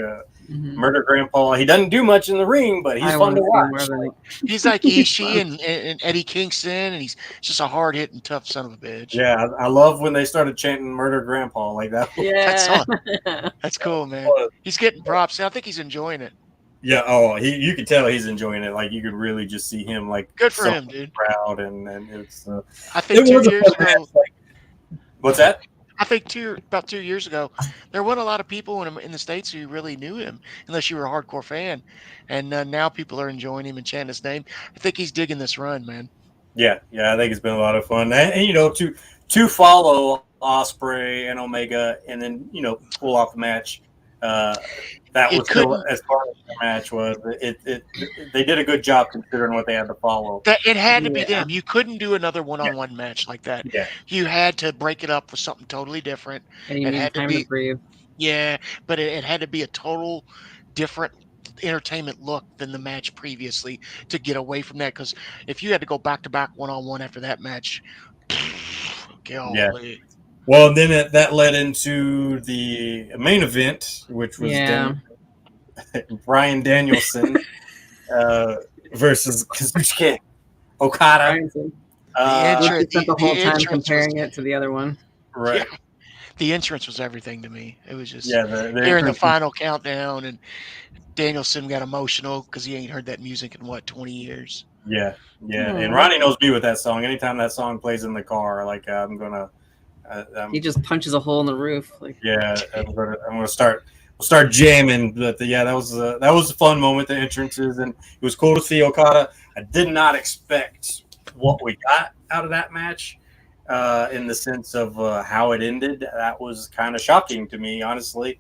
Mhm.
Murder Grandpa. He doesn't do much in the ring, but he's
I
fun
want
to
to see more
watch.
of it.
He's like Ishii and Eddie Kingston, and he's just a hard hitting, tough son of a bitch.
Yeah, I love when they started chanting "Murder Grandpa" like that.
Yeah.
That's cool, man. He's getting props. I think he's enjoying it.
Yeah. Oh, you could tell he's enjoying it. Like you could really just see him like
Good for
so
him, dude.
proud, and it's.
I think 2
was a
years
fun
ago.
match, like- what's that?
I think about 2 years ago, there weren't a lot of people in the States who really knew him, unless you were a hardcore fan. And now people are enjoying him and chanting his name. I think he's digging this run, man.
Yeah, I think it's been a lot of fun, and to follow Osprey and Omega, and then pull off the match. That
It
was still
couldn't-
as far as the match was. They did a good job considering what they had to follow.
It had to be
Yeah.
them. You couldn't do another one-on-one match like that.
Yeah,
You had to break it up with something totally different.
And you
It
need
had to
time
be-
to breathe.
Yeah, but it had to be a total different entertainment look than the match previously to get away from that. Because if you had to go back-to-back one-on-one after that match, golly.
Well, and then that led into the main event, which was
Yeah.
Bryan Danielson versus Kazuchika Okada.
Right, so
Uh,
entrance-
we spent the whole
the
time
entrance
comparing
was-
it to the other one.
right.
Yeah. The entrance was everything to me. It was just
Yeah,
during the
entrance-
final countdown, and Danielson got emotional because he ain't heard that music in 20 years.
Yeah,
Hmm.
and Ronnie knows me with that song. Anytime that song plays in the car, like I'm gonna,
He just punches a hole in the roof. Like,
I'm gonna start jamming. But that was a fun moment. The entrances, and it was cool to see Okada. I did not expect what we got out of that match, in the sense of how it ended. That was kind of shocking to me, honestly,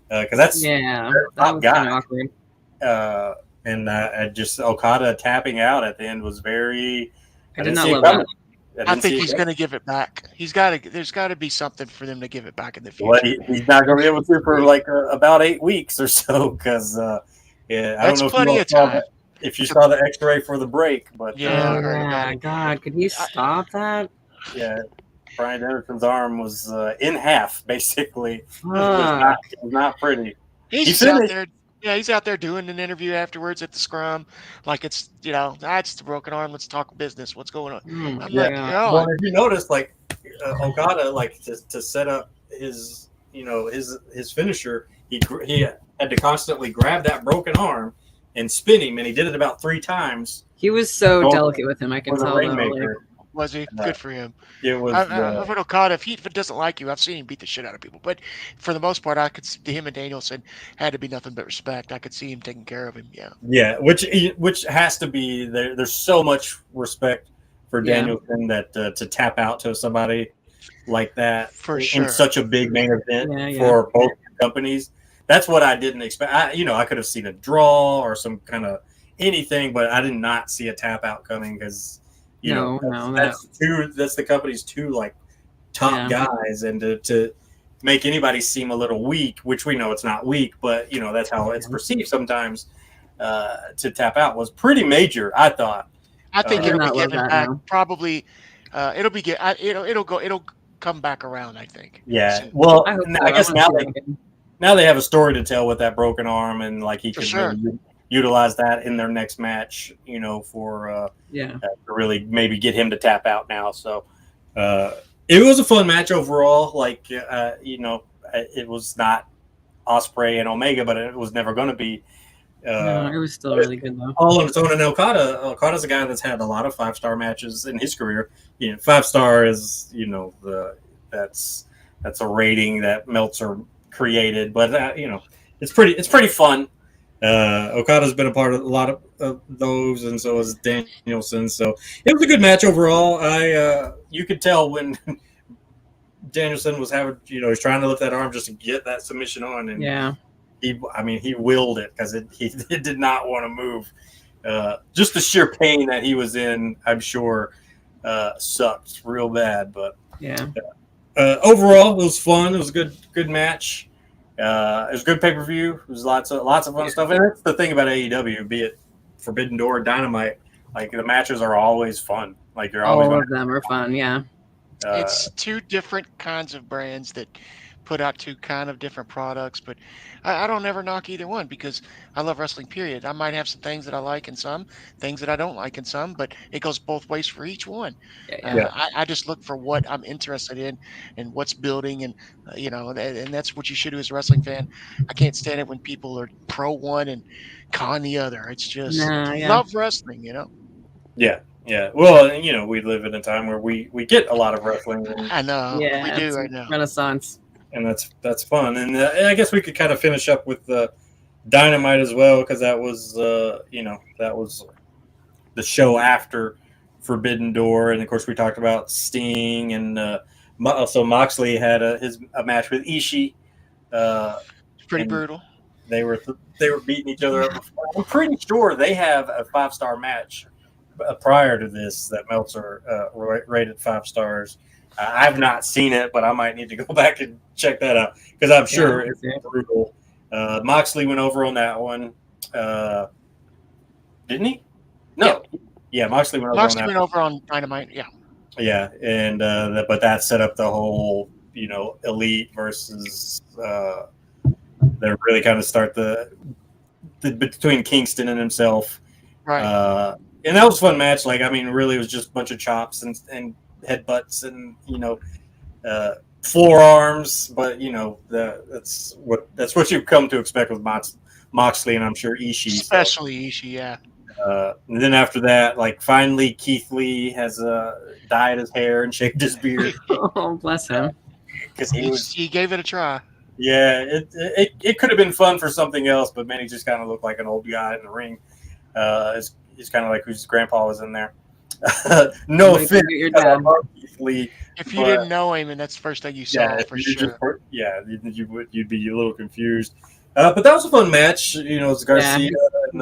because that's
yeah,
top
that was
guy.
kind of awkward.
And just Okada tapping out at the end was very.
I did
didn't
not
see it
love
coming.
that.
I
didn't see
think
it
he's
coming.
going to give it back. There's got to be something for them to give it back in the future.
Well, he's not going to be able to for like about 8 weeks or so because I don't
That's
know if
plenty
you all
of
saw
time.
if you saw the X-ray for the break, but
Yeah, I
Oh,
heard about
yeah,
it.
God, could you stop that?
yeah, Bryan Danielson's arm was in half basically.
Fuck.
It was not pretty.
He's
He
just out
finished.
there. Yeah, he's out there doing an interview afterwards at the scrum, like it's it's a broken arm. Let's talk business. What's going on?
Oh my
I'm
Yeah.
like,
God.
Well, if you notice, like Okada, like to set up his his finisher, he had to constantly grab that broken arm and spin him, and he did it about 3 times
He was so
Don't-
delicate with him. I can
for the
tell. Though,
Rainmaker.
Was he? Good for him.
It was.
I've heard Okada. If he doesn't like you, I've seen him beat the shit out of people. But for the most part, I could see him and Danielson had to be nothing but respect. I could see him taking care of him. Yeah.
Yeah, which has to be there. There's so much respect for
Yeah.
Danielson that to tap out to somebody like that
For
in
sure.
such a big main event
Yeah.
for both companies. That's what I didn't expect. I could have seen a draw or some kind of anything, but I did not see a tap out coming because that's the company's 2 like top guys, and to make anybody seem a little weak, which we know it's not weak, but that's how it's perceived sometimes. To tap out was pretty major, I thought.
I think
I did
it'll be
not love
given
that,
back.
no.
Probably, it'll come back around. I think.
Yeah.
So-
Well,
I hope so.
I guess
wanna
now
see
they
that again.
now they have a story to tell with that broken arm, and like he
For
can
sure.
really utilize that in their next match. For
Yeah.
to really maybe get him to tap out now. So it was a fun match overall. Like it was not Osprey and Omega, but it was never going to be.
No, it was still really good though.
All on its own. And Okada's a guy that's had a lot of 5-star matches in his career. 5-star is that's a rating that Meltzer created, but it's pretty fun. Okada's been a part of a lot of those, and so is Danielson. So it was a good match overall. You could tell when Danielson was having, he's trying to lift that arm just to get that submission on, and
Yeah.
he willed it because he did not want to move. Just the sheer pain that he was in, I'm sure, sucked real bad. But
Yeah.
overall, it was fun. It was a good match. It was a good pay-per-view. It was lots of fun stuff. And that's the thing about AEW, be it Forbidden Door, Dynamite. Like the matches are always fun. Like you're always
All
going
of them are fun. Yeah.
It's two different kinds of brands that put out two kind of different products, but I don't ever knock either one because I love wrestling, period. I might have some things that I like in some, things that I don't like in some, but it goes both ways for each one.
Yeah, yeah.
Yeah.
I just look for what I'm interested in and what's building, and and that's what you should do as a wrestling fan. I can't stand it when people are pro one and con the other. It's just
Nah, yeah.
love wrestling.
Yeah, yeah. Well, and, we live in a time where we get a lot of wrestling,
I know
Yeah,
we do
it's
right now.
Renaissance.
and that's fun. And I guess we could kind of finish up with Dynamite as well, because that was that was the show after Forbidden Door, and of course we talked about Sting, and so Moxley had a match with Ishii.
It's pretty
and
brutal.
They were beating each other up before. I'm pretty sure they have a 5-star match prior to this that Meltzer rated 5 stars. I've not seen it, but I might need to go back and check that out because I'm sure it's brutal. Moxley went over on that one, didn't he? No, yeah, Moxley went over
Moxley
on that.
went over on Dynamite, yeah.
Yeah, and but that set up the whole Elite versus. They really kind of start the between Kingston and himself,
right?
And that was a fun match. Like, I mean, really, it was just a bunch of chops and headbutts and forearms. But that's what you've come to expect with Moxley, and I'm sure Ishii,
especially Ishii, yeah.
And then after that, like finally, Keith Lee has dyed his hair and shaved his beard.
Oh, bless him!
Because
he gave it a try.
Yeah, it could have been fun for something else, but man, he just kind of looked like an old guy in the ring. He's kind of like whose grandpa was in there. No offense,
your dad.
If you didn't know him, and that's the first thing you saw, for sure.
You'd be a little confused. But that was a fun match. It's Garcia and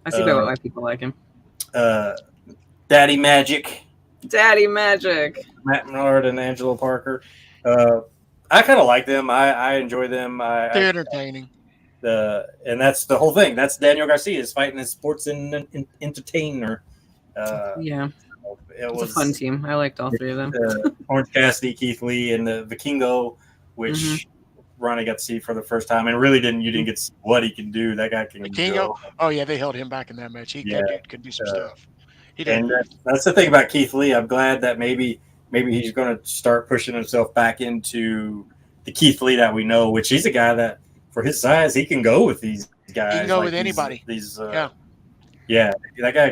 I see why people like him.
Daddy Magic.
Daddy Magic.
Matt Menard and Angelo Parker. I kind of like them. I enjoy them.
They're entertaining.
And that's the whole thing. That's Daniel Garcia is fighting as sports entertainer.
Yeah,
it was
a fun team. I liked all three of them.
Orange Cassidy, Keith Lee, and the Vikingo, which Ronnie got to see for the first time, and really you didn't get to see what he can do. That guy can
go. Oh yeah, they held him back in that match. That dude could do some stuff. He did.
And that's the thing about Keith Lee. I'm glad that maybe he's going to start pushing himself back into the Keith Lee that we know, which he's a guy that, for his size, he can go with these guys.
He can go with anybody.
Yeah, that guy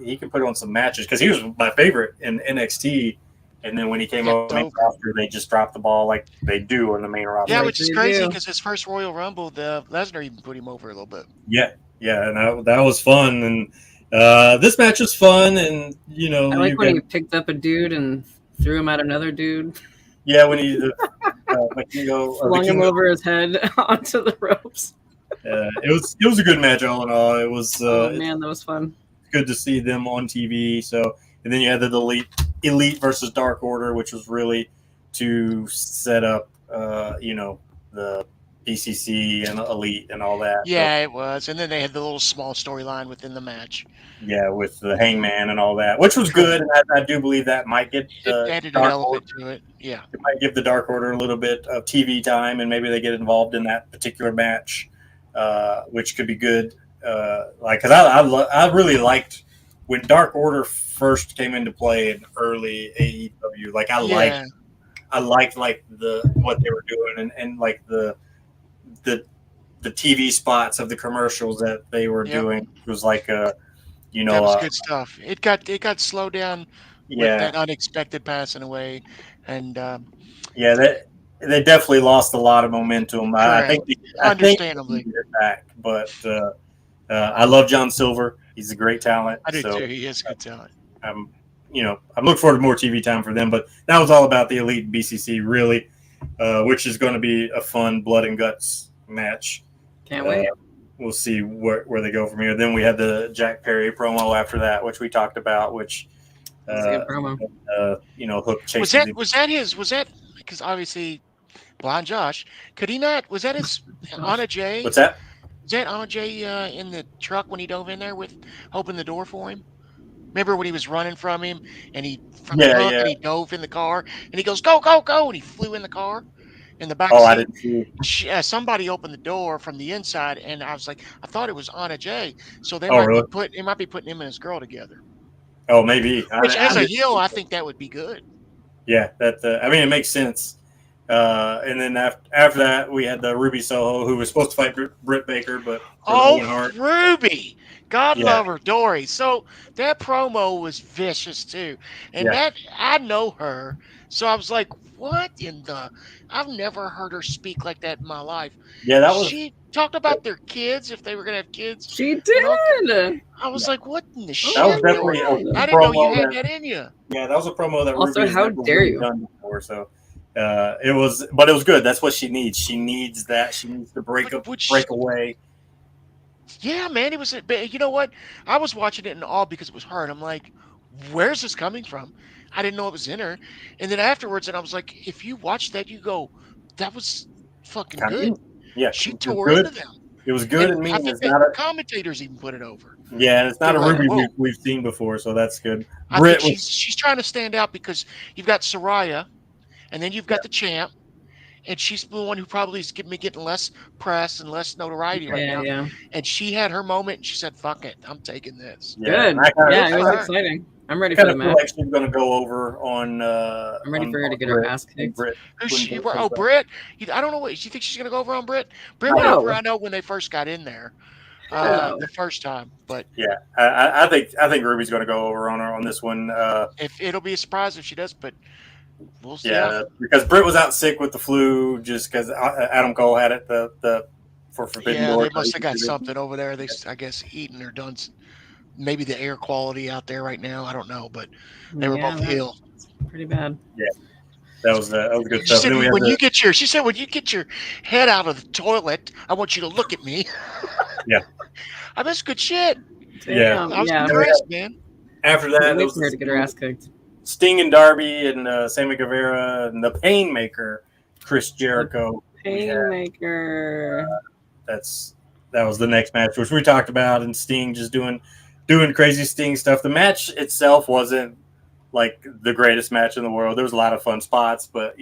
he can put on some matches because he was my favorite in NXT. And then when he came over after, they just dropped the ball like they do on the main roster.
Yeah, which is crazy because his first Royal Rumble, Lesnar even put him over a little bit.
Yeah, and that was fun. And this match was fun, and
I like when he picked up a dude and threw him at another dude.
Yeah, when he
flung him over his head onto the ropes.
It was a good match all in all. It was
man, that was fun.
Good to see them on TV. So, and then you had the Elite versus Dark Order, which was really to set up the BCC and Elite and all that.
Yeah, it was. And then they had the little small storyline within the match.
Yeah, with the Hangman and all that, which was good. And I do believe that might get
added an element to it. Yeah,
it might give the Dark Order a little bit of TV time, and maybe they get involved in that particular match, which could be good. Because I really liked when Dark Order first came into play in early AEW. Like I liked like what they were doing and like the TV spots of the commercials that they were doing. It was like that
was good stuff. It got slowed down with that unexpected passing away, and
they definitely lost a lot of momentum. I think
understandably
back, but I love John Silver. He's a great talent.
I do too. He is good talent.
I'm looking forward to more TV time for them. But that was all about the Elite BCC, really, which is going to be a fun blood and guts match.
Can't wait.
We'll see where they go from here. Then we had the Jack Perry promo after that, which we talked about, which
good promo.
Hook chasing.
Was that because obviously Blind Josh, could he not? Was that his Anna Jay?
What's that?
Is that Anna Jay in the truck when he dove in there with opened the door for him? Remember when he was running from him and he
Yeah.
and he dove in the car and he goes go go go and he flew in the car in the back
Oh, I
seat.
didn't see.
Somebody opened the door from the inside and I was like, I thought it was Anna Jay, so
Oh, really?
they might be putting him and his girl together.
Oh, maybe.
Which, as a
didn't
heel,
see
I
that.
think that would be good.
Yeah, I mean, it makes sense. And then after that, we had the Ruby Soho, who was supposed to fight Britt Baker, but from Owen Hart.
Ruby, God
Yeah.
love her, Dory. So that promo was vicious too, and
Yeah.
that I know her, so I was like, what in the? I've never heard her speak like that in my life.
Yeah, that was
She talked about their kids if they were gonna have kids.
She
and all-
did.
I was like, what in the shit?
that was
yeah.
definitely a
I didn't know you
promo
had
that
that in you.
yeah, that was a promo that
Also,
Ruby has
how
never
dare
really
you.
done before. So it was good. That's what she needs. She needs that. She needs to break away.
Yeah, man, it was. You know what? I was watching it in awe because it was her, and I'm like, "Where's this coming from?" I didn't know it was in her, and then afterwards, and I was like, "If you watch that, you go, that was fucking good."
Yeah,
She
it was
tore
good.
into them.
It was good and
I
mean.
think
It's
the
not a
commentators even put it over.
yeah, it's not
They're
a
like,
Ruby
whoa.
we've seen before, so that's good.
I
Britt
think
was
she's trying to stand out because you've got Soraya, and then you've got the champ, and she's the one who probably is getting less press and less notoriety right now.
Yeah.
And she had her moment, and she said, "Fuck it, I'm taking this."
Good.
I kinda-
Yeah, it was
Alright.
exciting. I'm ready
I
for
kind
the
of feel
match.
like she's going to go over on.
I'm ready for her to get
Britt,
her ass kicked.
Britt.
Who's
when
she?
Britt
Oh,
comes back.
Britt. I don't know what you think she's gonna go over on Britt. Britt went
No.
over. I know when they first got in there,
No.
the first time. But
Yeah, I think Ruby's going to go over on her on this one.
if it'll be a surprise if she does, but we'll see.
Yeah, because Britt was out sick with the flu, just because Adam Cole had it for Forbidden
Yeah,
Door.
they must have got something over there. They, I guess, eaten or done. Maybe the air quality out there right now. I don't know, but they were both ill.
Pretty bad.
That was good
She
stuff.
said,
And then we had
she said, when you get your head out of the toilet, I want you to look at me.
Yeah.
I mean, that's good shit.
Yeah.
I was
Yeah.
impressed, man.
after that,
Can't
it
wait
was
for her to get her ass kicked.
Sting and Darby and Sammy Guevara and the Painmaker, Chris Jericho.
Painmaker.
That was the next match, which we talked about, and Sting just doing crazy Sting stuff. The match itself wasn't like the greatest match in the world. There was a lot of fun spots, but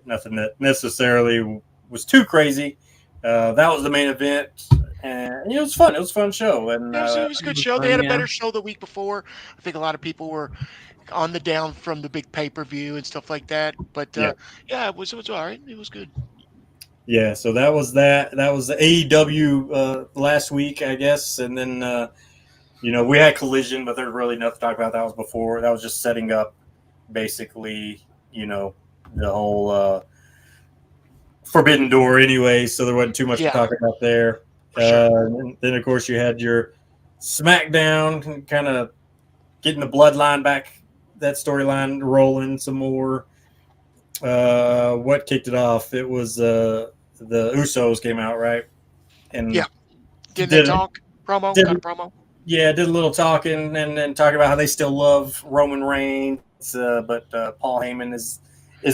nothing that necessarily was too crazy. That was the main event, and it was fun. It was a fun show, and
It was a good show. They had a better show the week before. I think a lot of people were on the down from the big pay-per-view and stuff like that. But yeah, it was all right. It was good.
yeah. So that was that. That was the AEW last week, I guess, and then we had Collision, but there's really nothing to talk about. That was before. That was just setting up, basically, the whole Forbidden Door anyway, so there wasn't too much to talk about there.
Sure.
And then, of course, you had your SmackDown, kind of getting the bloodline back, that storyline rolling some more. What kicked it off? It was the Usos came out, right? And
Did they talk? Promo? Got a promo?
Yeah, did a little talking and talking about how they still love Roman Reigns, but Paul Heyman is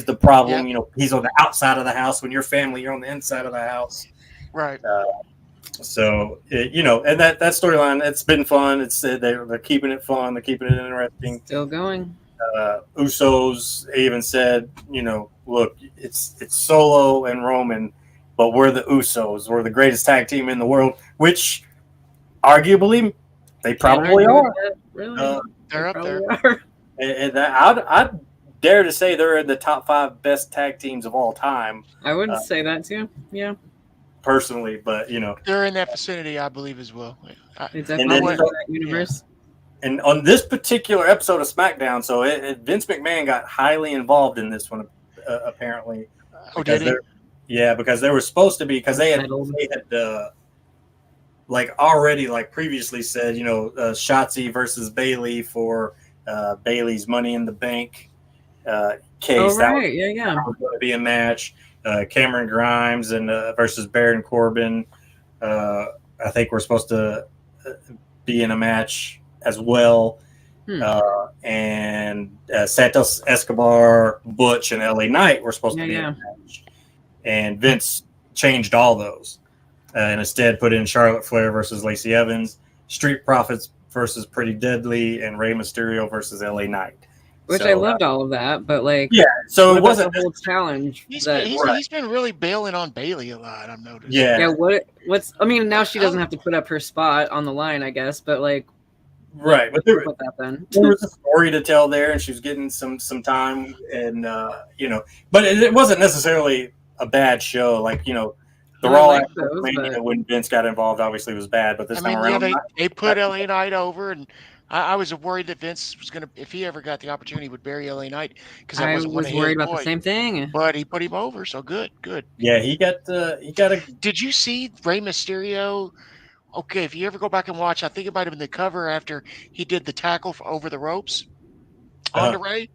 the problem.
Yeah.
He's on the outside of the house. When you're family, you're on the inside of the house.
Right.
So and that storyline, it's been fun. It's they're keeping it fun. They're keeping it interesting.
Still going.
Usos even said, look, it's Solo and Roman, but we're the Usos. We're the greatest tag team in the world, which arguably they probably are.
Really?
They're up there.
And I'd dare to say they're in the top 5 best tag teams of all time.
I would say that too. Yeah.
Personally, but
They're in that vicinity, I believe, as well.
It's definitely
then-
in that universe.
And on this particular episode of SmackDown, so Vince McMahon got highly involved in this one, apparently.
Oh, did he?
Yeah, because they were supposed to be, because they had already previously said, Shotzi versus Bayley for Bayley's Money in the Bank case.
Oh,
That
right. Yeah.
was going to be a match. Cameron Grimes and versus Baron Corbin. I think we're supposed to be in a match as well. And Santos Escobar, Butch, and LA Knight were supposed to be in a match. And Vince changed all those and instead put in Charlotte Flair versus Lacey Evans, Street Profits versus Pretty Deadly and Rey Mysterio versus LA Knight.
Which
So,
I loved all of that, but like,
yeah. So
what
it
about
wasn't.
the whole challenge.
He's
that,
he's been really bailing on Bailey a lot. I've noticed.
Yeah.
what's? I mean, now she doesn't have to put up her spot on the line, I guess. But like,
Right, but
what that then?
there was a story to tell there, and she was getting some time, and but it wasn't necessarily a bad show. Like the
I
Raw
like
after
those,
WrestleMania
but-
when Vince got involved obviously was bad, but this
I
time
mean, yeah,
around,
they put LA Knight over, and I was worried that Vince was gonna, if he ever got the opportunity, would bury LA Knight because that
I
wasn't one
was
of his
worried about the
boys.
same thing.
But he put him over, so good.
yeah, he got a
Did you see Rey Mysterio? Okay, if you ever go back and watch, I think it might have been the cover after he did the tackle over the ropes onto Ray,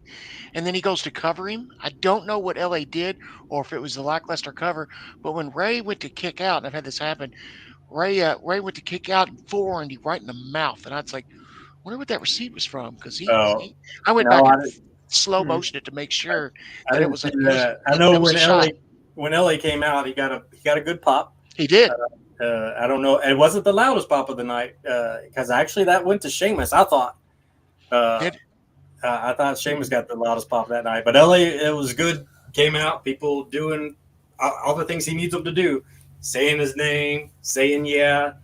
and then he goes to cover him. I don't know what LA did or if it was the lackluster cover, but when Ray went to kick out, and I've had this happen, Ray went to kick out and forearmed him right in the mouth, and I was like, wonder what that receipt was from, because I went back and slow motioned it to make sure that it was a.
I know
when
LA came out, he got a good pop.
He did.
I don't know. It wasn't the loudest pop of the night because actually that went to Sheamus. I thought. I thought Sheamus got the loudest pop that night, but LA, it was good. Came out, people doing all the things he needs them to do, saying his name, saying yeah.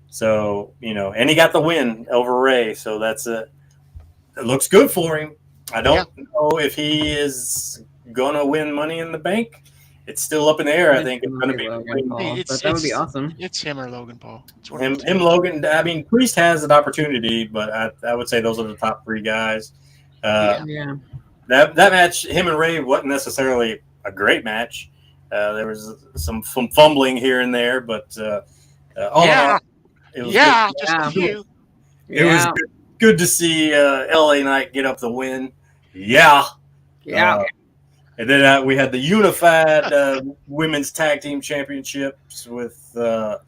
So and he got the win over Ray. So that's it. It looks good for him. I don't know if he is gonna win Money in the Bank. It's still up in the air. I think it's going to be
Logan Paul, but that would be awesome.
It's him or Logan Paul.
Him, Logan. I mean, Priest has an opportunity, but I would say those are the top three guys.
Yeah.
That match, him and Ray, wasn't necessarily a great match. There was some fumbling here and there, but all in all, it was good.
Just a few.
It was good to see LA Knight get up the win. Yeah. And then we had the unified women's tag team championships with, of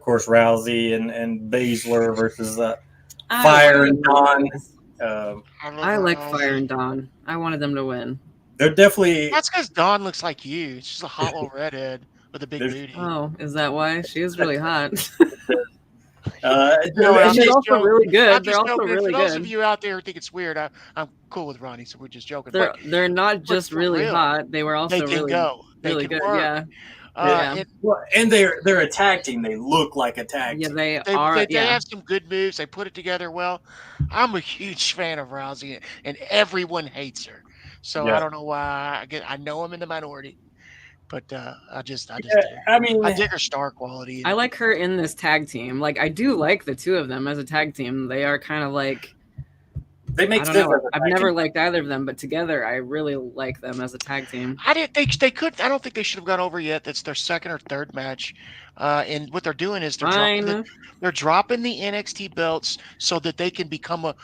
course, Rousey and Baszler versus Fire and Dawn.
I like Fire and Dawn. I wanted them to win.
They're definitely.
That's because Dawn looks like you. She's a hot little redhead with a big booty.
Oh, is that why? She is really hot.
She's
also really good. They're also really good.
For those of you out there who think it's weird, I'm cool with Ronnie, so we're just joking.
They're not just really hot. They were also really good.
Work.
And they're a tag team. They look like a tag team.
They are.
They have some good moves. They put it together well. I'm a huge fan of Rousey, and everyone hates her. So I don't know why. I know I'm in the minority. But I dig her star quality.
I like her in this tag team. Like I do like the two of them as a tag team. They are kind of like
they make
sense. I've never liked either of them, but together I really like them as a tag team.
I didn't think they could. I don't think they should have gone over yet. That's their second or third match. And what they're doing is they're dropping the NXT belts so that they can become a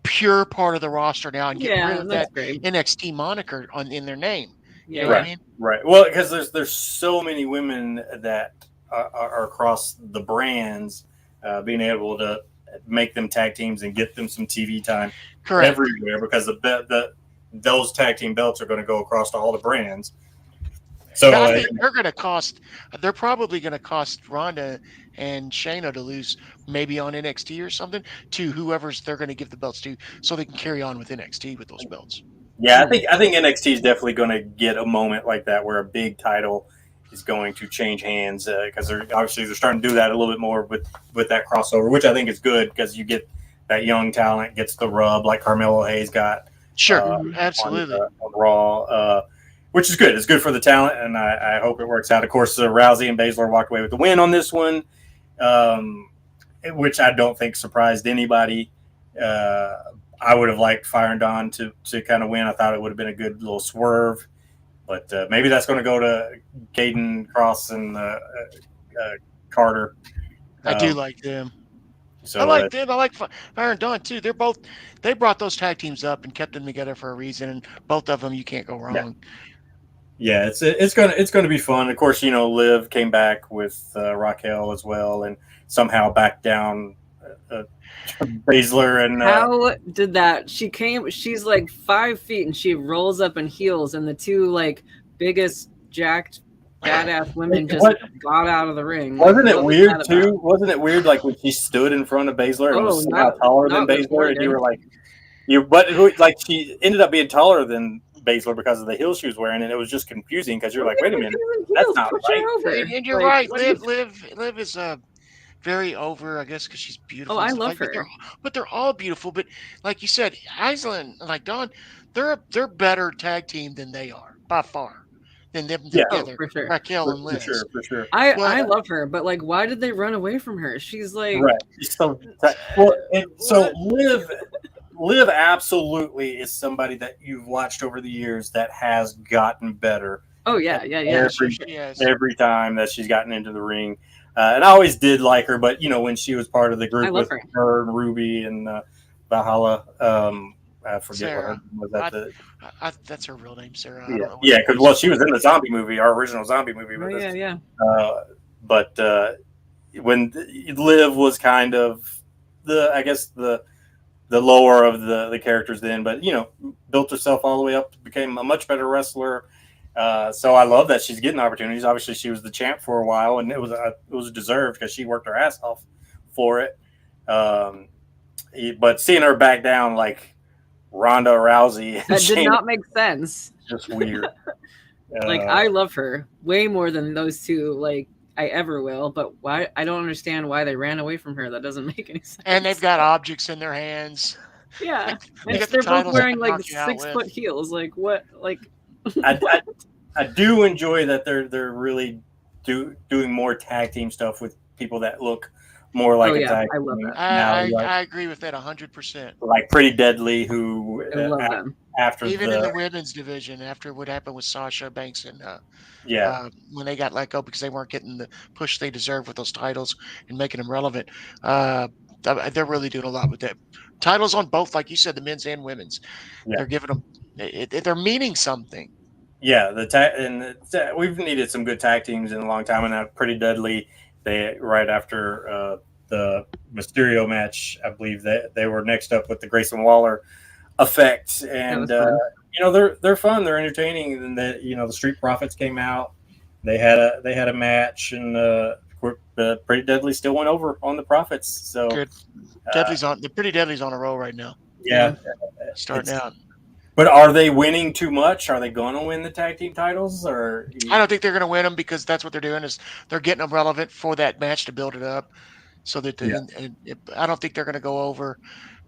pure part of the roster now and get rid of that NXT moniker in their name.
Yeah,
you know what I mean?
Right. Well, because there's so many women that are across the brands, being able to make them tag teams and get them some TV time everywhere, because those tag team belts are going to go across to all the brands. So
I think they're probably going to cost Ronda and Shayna to lose maybe on NXT or something to whoever's they're going to give the belts to, so they can carry on with NXT with those belts.
Yeah, I think NXT is definitely going to get a moment like that where a big title is going to change hands, because they're starting to do that a little bit more with that crossover, which I think is good because you get that young talent gets the rub like Carmelo Hayes got.
Sure, absolutely
on Raw, which is good. It's good for the talent, and I hope it works out. Of course, Rousey and Baszler walked away with the win on this one, which I don't think surprised anybody. I would have liked Fire and Dawn to kind of win. I thought it would have been a good little swerve, but maybe that's going to go to Caden Cross and Carter.
I do like them.
So
I like them. I like Fire and Dawn too. They brought those tag teams up and kept them together for a reason, and both of them you can't go wrong.
Yeah, it's gonna be fun. Of course, Liv came back with Raquel as well, and somehow backed down Baszler and
how did that? She's like 5 feet and she rolls up in heels, and the two like biggest jacked badass women just
What-
got out of the ring.
Wasn't it
what was
weird
that
too?
about?
Wasn't it weird like when she stood in front of Baszler and
Oh,
was somehow taller than
not with
Baszler, and you
Morgan.
were like, like she ended up being taller than Baszler because of the heels she was wearing, and it was just confusing because you're like, wait a minute, that's not
Push her
right.
over.
And you're
Like,
right.
what do you-
Liv is very over, I guess, because she's beautiful.
Oh, I
and stuff
love
like that.
her.
But they're all beautiful. But like you said, Isla and like Dawn, they're better tag team than they are by far than them
Yeah.
Oh,
together.
for sure.
Raquel and
For
Liz.
sure, for sure.
I
But-
love her, but like, why did they run away from her? She's like,
Right. She's so well, and so Liv absolutely is somebody that you've watched over the years that has gotten better
oh yeah.
every
Yes.
every time that she's gotten into the ring. And I always did like her, but when she was part of the
I
group
love
with her and Ruby and Valhalla, I forget
Sarah.
what her was.
That's her real name, Sarah. I don't know what
Yeah,
her
because
name
she was in the zombie movie, our original zombie movie.
Oh,
With us.
yeah.
But when Liv was kind of I guess the lower of the characters then, but built herself all the way up, became a much better wrestler. So I love that she's getting opportunities. Obviously, she was the champ for a while, and it was deserved because she worked her ass off for it. But seeing her back down like Ronda Rousey,
That did not make sense.
just weird.
Like, I love her way more than those two. Like, I ever will. But why? I don't understand why they ran away from her. That doesn't make any sense.
And they've got objects in their hands.
yeah.
They
And
got the
they're both
titles
wearing
to
like
knock you out
6 foot heels. Like what? Like
I do enjoy that they're really doing more tag team stuff with people that look more like a tag
I love
team.
that.
I agree with that 100%.
Like Pretty Deadly, who
I love them.
after
Even in the women's division, after what happened with Sasha Banks and when they got let go because they weren't getting the push they deserved with those titles and making them relevant, they're really doing a lot with that. Titles on both, like you said, the men's and women's.
Yeah.
They're giving them, they're meaning something.
Yeah, we've needed some good tag teams in a long time, and that Pretty Deadly. They right after the Mysterio match, I believe they were next up with the Grayson Waller effect, and they're fun, they're entertaining, and the Street Profits came out. They had a match, and Pretty Deadly still went over on the Profits. So
Good. The Pretty Deadly's on a roll right now.
Yeah,
starting out.
But are they winning too much? Are they going to win the tag team titles? Or
I don't think they're going to win them because that's what they're doing is they're getting them relevant for that match to build it up. So that I don't think they're going to go over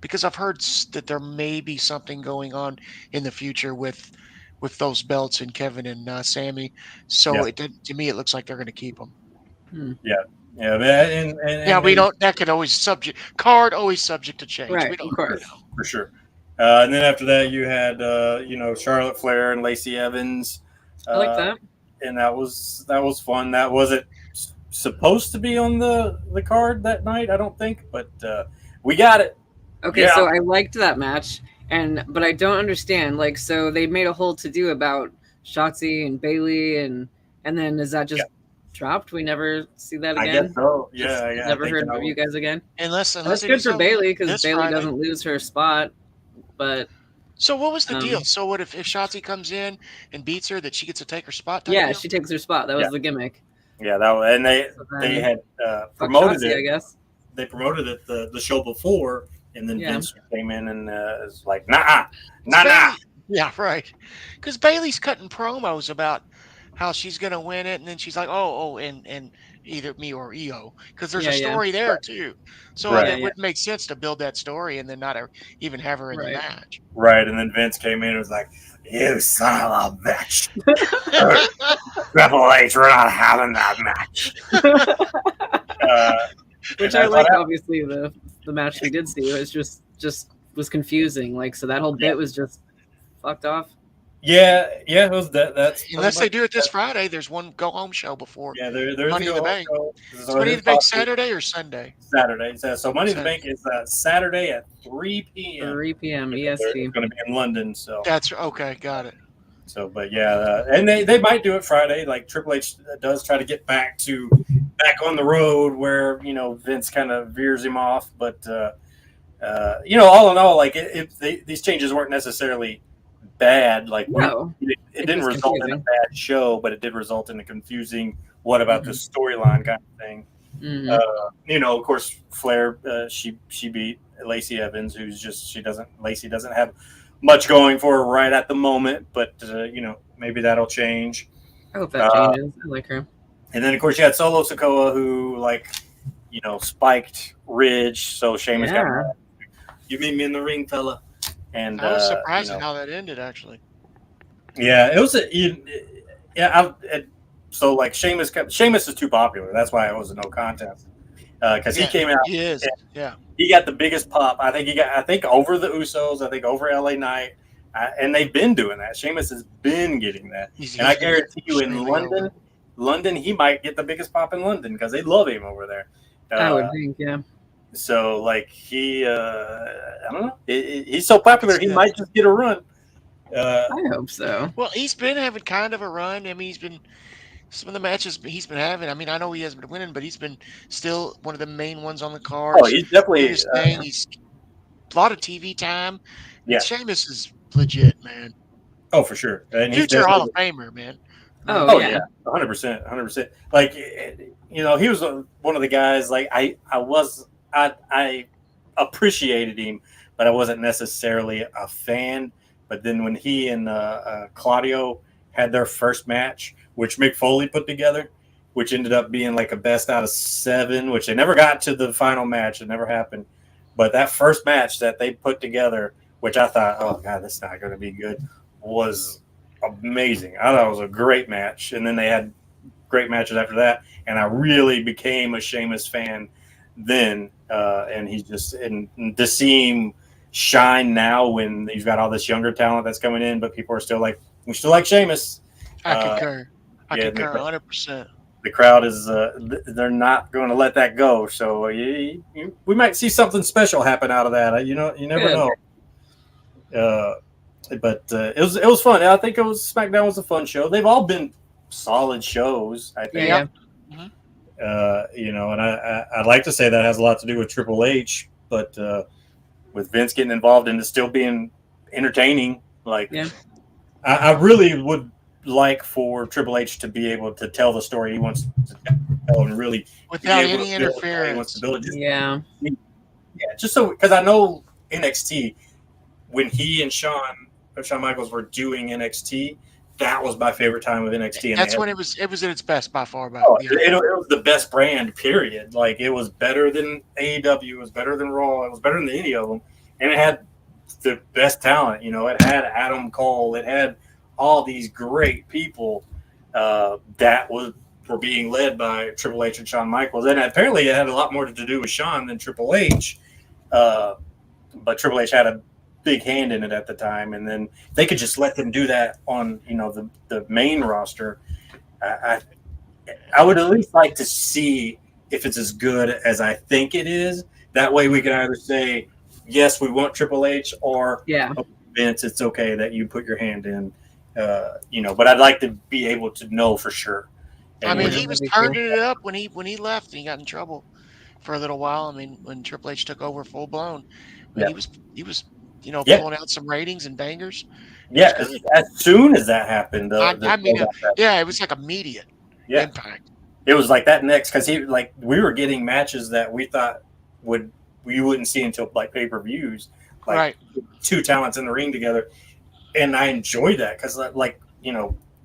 because I've heard that there may be something going on in the future with those belts and Kevin and Sammy. So to me, it looks like they're going to keep them.
Yeah. And
we don't. That could always subject to change.
Right,
We don't
of course.
know.
For sure. And then after that, you had Charlotte Flair and Lacey Evans.
I like that.
And that was fun. That wasn't supposed to be on the card that night, I don't think, but we got it.
Okay, so I liked that match, but I don't understand. Like, so they made a whole to do about Shotzi and Bailey, and then is that just dropped? We never see that again.
I guess so. Yeah.
Never heard of you guys again.
Unless
that's good for Bailey because Bailey doesn't lose her spot. But
so what was the deal? So what if Shotzi comes in and beats her, that she gets to take her spot?
Yeah, she takes her spot. That was the gimmick.
Yeah, and they had promoted it.
I guess
they promoted it the show before, and then Vince came in and was like, nah.
Yeah, right. Because Bailey's cutting promos about how she's gonna win it, and then she's like, and either me or EO, because there's a story there too. So it would make sense to build that story and then not even have her in the match.
Right, and then Vince came in and was like, "You son of a bitch, Triple H, we're not having that match."
Which I like. Obviously, the match we did see was just was confusing. Like, so that whole bit was just fucked off.
Yeah, it was that's
unless they do it this Friday. There's one go home show before.
Yeah, there's
Money in the Bank. Is Money in the Bank Saturday or Sunday?
Saturday. So Money in the Bank is Saturday at 3 p.m.
3 p.m. EST.
It's going to be in London. So
that's okay. Got it.
So, but and they might do it Friday. Like Triple H does try to get back on the road where Vince kind of veers him off. But all in all, like these changes weren't necessarily bad. Like it didn't result in a bad show, but it did result in a confusing what about the storyline kind of thing. Of course, Flair, she beat Lacey Evans, Lacey doesn't have much going for her right at the moment, but maybe that'll change.
I hope that changes. I like her.
And then of course you had Solo Sikoa, who spiked Ridge, so Sheamus got mad. You meet me in the ring, fella. And
I was surprised at how that ended, actually.
Yeah, it was so like Sheamus is too popular. That's why it was a no contest. Because he came out.
He is. Yeah.
He got the biggest pop. I think over the Usos. I think over LA Knight. And they've been doing that. Sheamus has been getting that. And I guarantee you in London, he might get the biggest pop in London because they love him over there.
I would think, yeah.
So like I don't know. He's so popular, he might just get a run.
I hope so.
Well, he's been having kind of a run. I mean, some of the matches he's been having. I mean, I know he hasn't been winning, but he's been still one of the main ones on the card.
Oh, he's definitely
he's a lot of TV time.
Yeah,
Sheamus is legit, man.
Oh, for sure. And
future Hall of Famer, man.
Oh yeah,
100%. Like he was one of the guys. Like I appreciated him, but I wasn't necessarily a fan. But then when he and Claudio had their first match, which Mick Foley put together, which ended up being like a best out of 7, which they never got to the final match. It never happened. But that first match that they put together, which I thought, oh, God, that's not going to be good, was amazing. I thought it was a great match. And then they had great matches after that. And I really became a Sheamus fan then. And he's just – and to see him shine now when he's got all this younger talent that's coming in, but people are still like, we still like Sheamus.
I concur. I concur 100%.
The crowd is they're not going to let that go. So we might see something special happen out of that. You never know. But it was fun. I think SmackDown was a fun show. They've all been solid shows, I think.
Yeah.
And I'd like to say that has a lot to do with Triple H, but with Vince getting involved and it still being entertaining, I really would like for Triple H to be able to tell the story he wants to tell and really
without any interference.
Just so, because I know NXT, when he and Shawn Michaels were doing NXT, that was my favorite time of NXT.
And that's when it was at its best by far.
It was the best brand, period. Like, it was better than AEW, it was better than Raw, it was better than any of them, and it had the best talent. It had Adam Cole, it had all these great people that were being led by Triple H and Shawn Michaels. And apparently it had a lot more to do with Shawn than Triple H. But Triple H had a big hand in it at the time. And then they could just let them do that on, the main roster. I would at least like to see if it's as good as I think it is. That way we can either say, yes, we want Triple H, or Vince, it's okay that you put your hand in. But I'd like to be able to know for sure.
And I mean, he was turning it up when he left, and he got in trouble for a little while. I mean, when Triple H took over full blown, he was pulling out some ratings and bangers.
Yeah, as soon as that happened,
it was like immediate impact.
It was like that next, because we were getting matches that we thought we wouldn't see until like pay-per-views, two talents in the ring together. And I enjoy that because,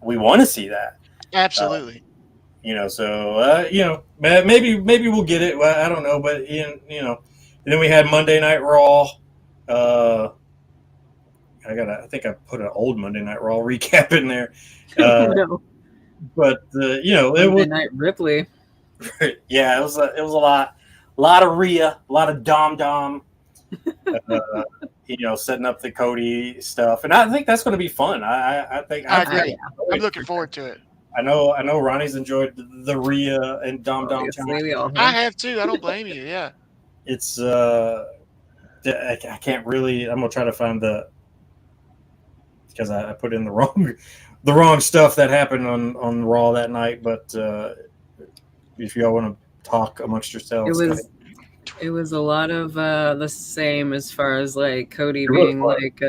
we want to see that.
Absolutely.
Maybe we'll get it. Well, I don't know, but and then we had Monday Night Raw. I think I put an old Monday Night Raw recap in there.
No.
But it was
Night Ripley.
Yeah, it was a lot of Rhea, a lot of Dom. Setting up the Cody stuff, and I think that's going to be fun. I
agree. I'm looking forward to it.
I know Ronnie's enjoyed the Rhea and Dom.
I have too. I don't blame you. Yeah.
It's I can't really. I'm gonna try to find because I put in the wrong stuff that happened on Raw that night. But if y'all want to talk amongst yourselves,
it was a lot of the same as far as like Cody being like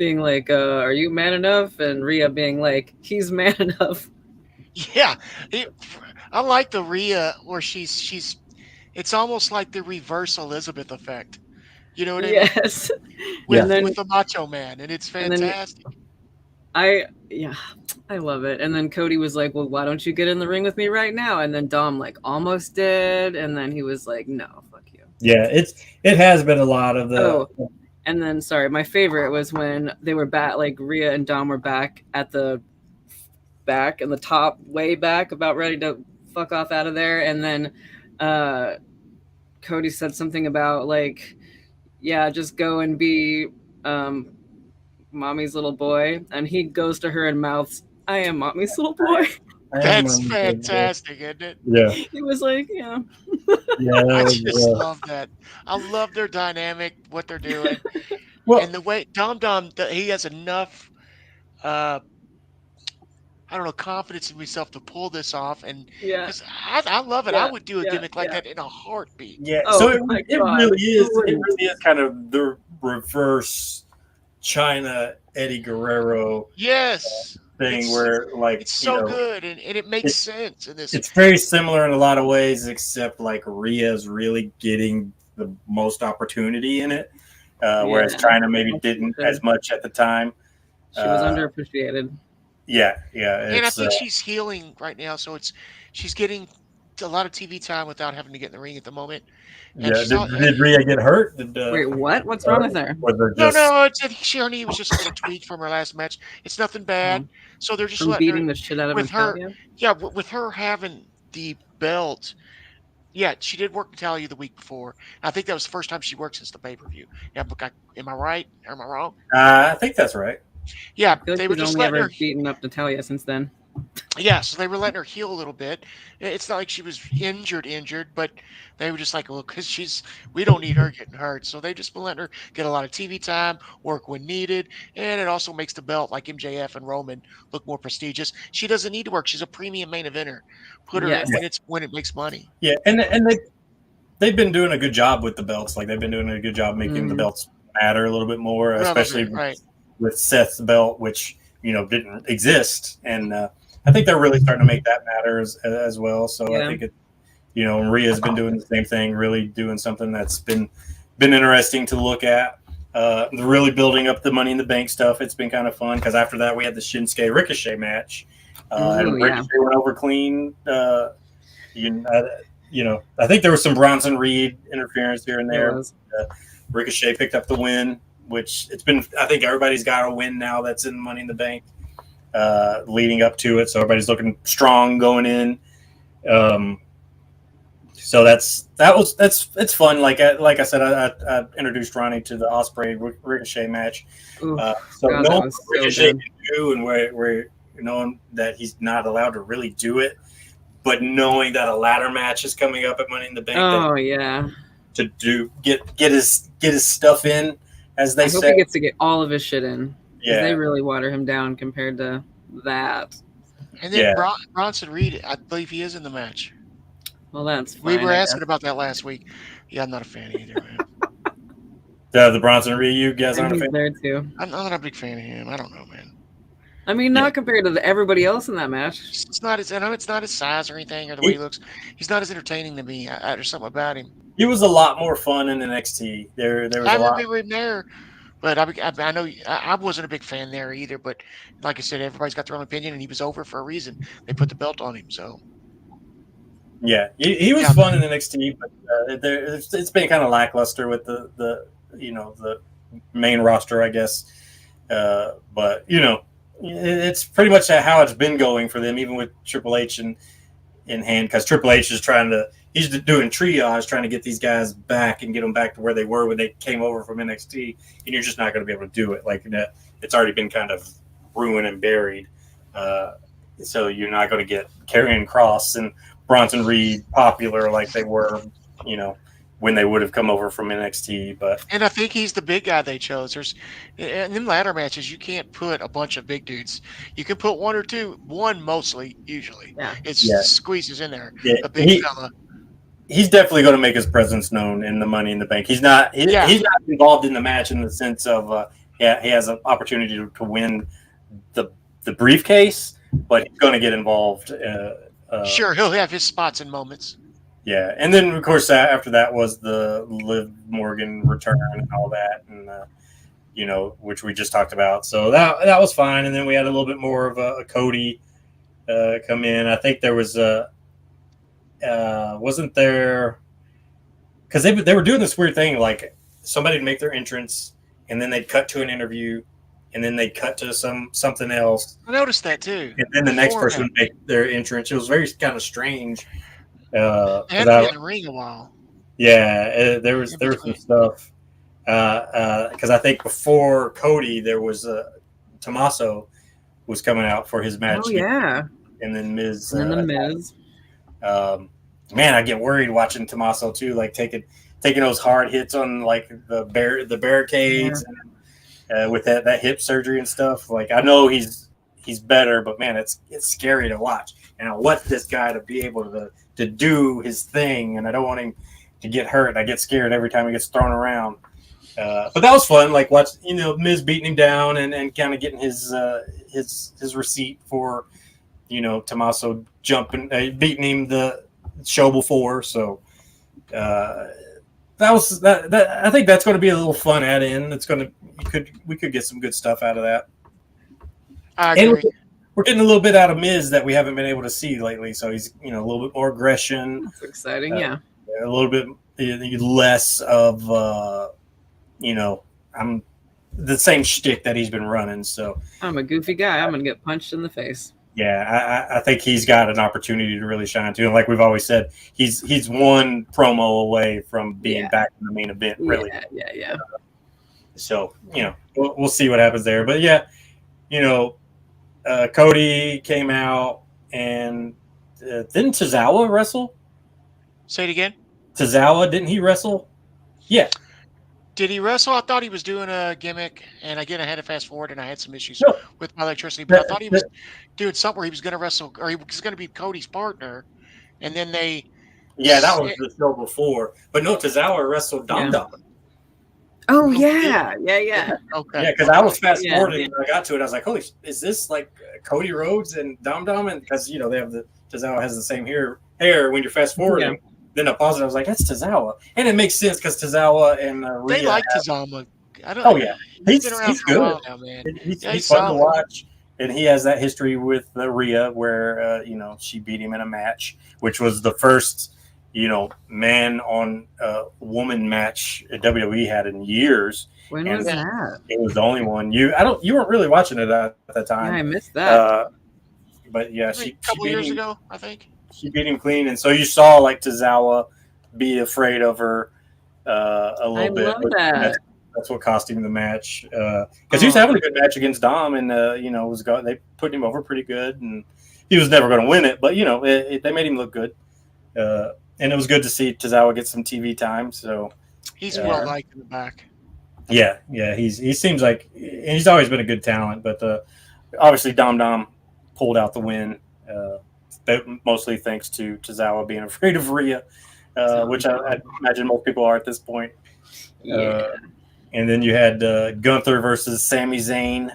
being like, "Are you man enough?" and Rhea being like, "He's man enough."
Yeah, I like the Rhea where she's. It's almost like the reverse Elizabeth effect. You know what I mean?
Yes,
Yeah.
and then
With the Macho Man, and it's
and then
fantastic.
yeah, I love it. And then Cody was like, "Well, why don't you get in the ring with me right now?" And then Dom like almost did, and then he was like, "No, fuck you."
Yeah, it has been a lot of the.
Oh, and then sorry, my favorite was when they were back, like Rhea and Dom were back at the back in the top, way back, about ready to fuck off out of there, and then Cody said something about like, "Yeah, just go and be mommy's little boy," and he goes to her and mouths, "I am mommy's little boy."
That's fantastic, isn't it?
Yeah,
He was like, "Yeah."
yeah.
I
That
just
was,
love that. I love their dynamic, what they're doing,
well,
and the way Dom he has enough. Uh, I don't know, confidence in myself to pull this off, and
Yeah.
because I love it, I
Yeah,
would do a
yeah,
gimmick like
yeah.
that in a heartbeat.
yeah.
Oh
So
my
it
God.
really is.
Who
It
wouldn't?
really is kind of the reverse China Eddie Guerrero
Yes,
thing,
it's
where like
it's so good, and it makes sense in this.
it's very similar in a lot of ways, except like Rhea's really getting the most opportunity in it, whereas
Yeah.
China maybe didn't as much at the time.
She was underappreciated.
Yeah.
And I
It's
think she's healing right now, so she's getting a lot of TV time without having to get in the ring at the moment. And
yeah.
she's all,
Did Rhea get hurt?
Wait, what? What's wrong with her?
Was there
no,
just
no, it's her knee was just a little tweaked from her last match. It's nothing bad. So they're just
From
letting
beating
her
the shit out of
with her.
Natalia?
Yeah, with her having the belt. Yeah, she did work Natalia the week before. I think that was the first time she worked since the pay-per-view. Yeah, but am I right? Am I wrong?
I think that's right.
Yeah,
I feel like
they were
she's
just
only
letting
ever
her.
beaten up Natalia since then.
Yeah, so they were letting her heal a little bit. It's not like she was injured, but they were just like, well, because we don't need her getting hurt. So they just been letting her get a lot of TV time, work when needed, and it also makes the belt, like MJF and Roman, look more prestigious. She doesn't need to work. She's a premium main eventer. Put her
Yes.
in when it makes money.
Yeah, and they've been doing a good job with the belts. Like they've been doing a good job making the belts matter a little bit more, especially
Right.
with Seth's belt, which didn't exist, and I think they're really starting to make that matter as well. So
Yeah.
I think Rhea's been doing the same thing, really doing something that's been interesting to look at. Really building up the Money in the Bank stuff. It's been kind of fun because after that we had the Shinsuke Ricochet match, and Ricochet went over clean. I think there was some Bronson Reed interference here and there. Ricochet picked up the win, which I think everybody's got a win now that's in Money in the Bank, leading up to it. So everybody's looking strong going in. So it's fun. Like I said, I introduced Ronnie to the Ospreay Ricochet match. So knowing what Ricochet can do, and where knowing that he's not allowed to really do it, but knowing that a ladder match is coming up at Money in the Bank.
Oh yeah.
To get his stuff in, as they say.
I hope he gets to get all of his shit in.
Yeah.
They really water him down compared to that.
And then Bronson Reed, I believe he is in the match.
Well, that's fine.
We were asking about that last week. Yeah, I'm not a fan either, man.
The Bronson Reed, you guys aren't a fan?
There too.
I'm not a big fan of him. I don't know, man.
I mean, not compared to everybody else in that match.
It's not his. I know it's not his size or anything or the way he looks. He's not as entertaining to me. There's something about him.
He was a lot more fun in NXT. There was
I
a lot.
remember him there, but I know I wasn't a big fan there either. But like I said, everybody's got their own opinion, and he was over for a reason. They put the belt on him, so.
Yeah, he was fun in NXT, but it's been kind of lackluster with the main roster, I guess. But it's pretty much how it's been going for them, even with Triple H in hand, because Triple H is he's doing triage, trying to get these guys back and get them back to where they were when they came over from NXT, and you're just not going to be able to do it. Like it's already been kind of ruined and buried, so you're not going to get Karrion Kross and Bronson Reed popular like they were, when they would have come over from NXT.
And I think he's the big guy they chose. In them ladder matches, you can't put a bunch of big dudes. You can put one or two, one mostly, usually.
Yeah.
Squeezes in there.
Yeah,
a big fella.
He's definitely going to make his presence known in the Money in the Bank. He's not involved in the match in the sense of he has an opportunity to win the briefcase, but he's going to get involved.
Sure, he'll have his spots and moments.
Yeah, and then of course after that was the Liv Morgan return and all that, and which we just talked about. So that was fine. And then we had a little bit more of a Cody come in. I think there was wasn't there, because they were doing this weird thing, like somebody would make their entrance and then they'd cut to an interview and then they'd cut to something else.
I noticed that too.
And then the next person would make their entrance. It was very kind of strange.
They hadn't been in the ring a while.
Yeah, there was some stuff. Because I think before Cody, there was Tommaso was coming out for his match.
Oh yeah,
and then Miz.
And then the Miz.
Man, I get worried watching Tommaso too, like taking those hard hits on like the barricades, and, with that hip surgery and stuff. Like I know he's better, but man, it's scary to watch. And I want this guy to be able to do his thing, and I don't want him to get hurt. I get scared every time he gets thrown around. But that was fun, like watch Miz beating him down and kind of getting his receipt for Tommaso jumping, beating him the show before. So that was that. I think that's going to be a little fun add in. We could get some good stuff out of that.
I agree.
And we're getting a little bit out of Miz that we haven't been able to see lately. So he's a little bit more aggression.
That's exciting. Yeah.
A little bit less of I'm the same shtick that he's been running. So
I'm a goofy guy. I'm gonna get punched in the face.
Yeah, I think he's got an opportunity to really shine too. And like we've always said, he's one promo away from being back in the main event. Really.
Yeah.
So we'll see what happens there. But yeah, Cody came out, and didn't Tozawa wrestle?
Say it again.
Tozawa, didn't he wrestle? Yeah.
Did he wrestle? I thought he was doing a gimmick, and again, I had to fast forward, and I had some issues with my electricity. But I thought he was doing something where he was going to wrestle, or he was going to be Cody's partner, and then they.
Yeah, that was the show before. But no, Tozawa wrestled Dom Dom.
Oh yeah.
Okay.
Yeah, because I was fast forwarding when I got to it. I was like, "Holy, is this like Cody Rhodes and Dom Dom?" And because they have Tozawa has the same hair when you're fast forwarding. Yeah. Then I paused and I was like, that's Tozawa. And it makes sense because Tozawa and Rhea.
They like Tozawa.
He's
been around for
good.
a while now, man.
He's fun to watch. And he has that history with Rhea where, she beat him in a match, which was the first, man on woman match WWE had in years.
When was that?
It was the only one. You weren't really watching it at that time.
Yeah, I missed that.
But yeah,
a couple years ago, I think.
She beat him clean, and so you saw like Tozawa be afraid of her a little bit.
Love that.
That's what cost him the match because he was having a good match against Dom, and they put him over pretty good, and he was never going to win it, but they made him look good, and it was good to see Tozawa get some TV time. So
he's well liked in the back.
Yeah, he seems like, and he's always been a good talent, but obviously Dom pulled out the win. Mostly thanks to Tozawa being afraid of Rhea, which I imagine most people are at this point.
Yeah.
And then you had Gunther versus Sami Zayn.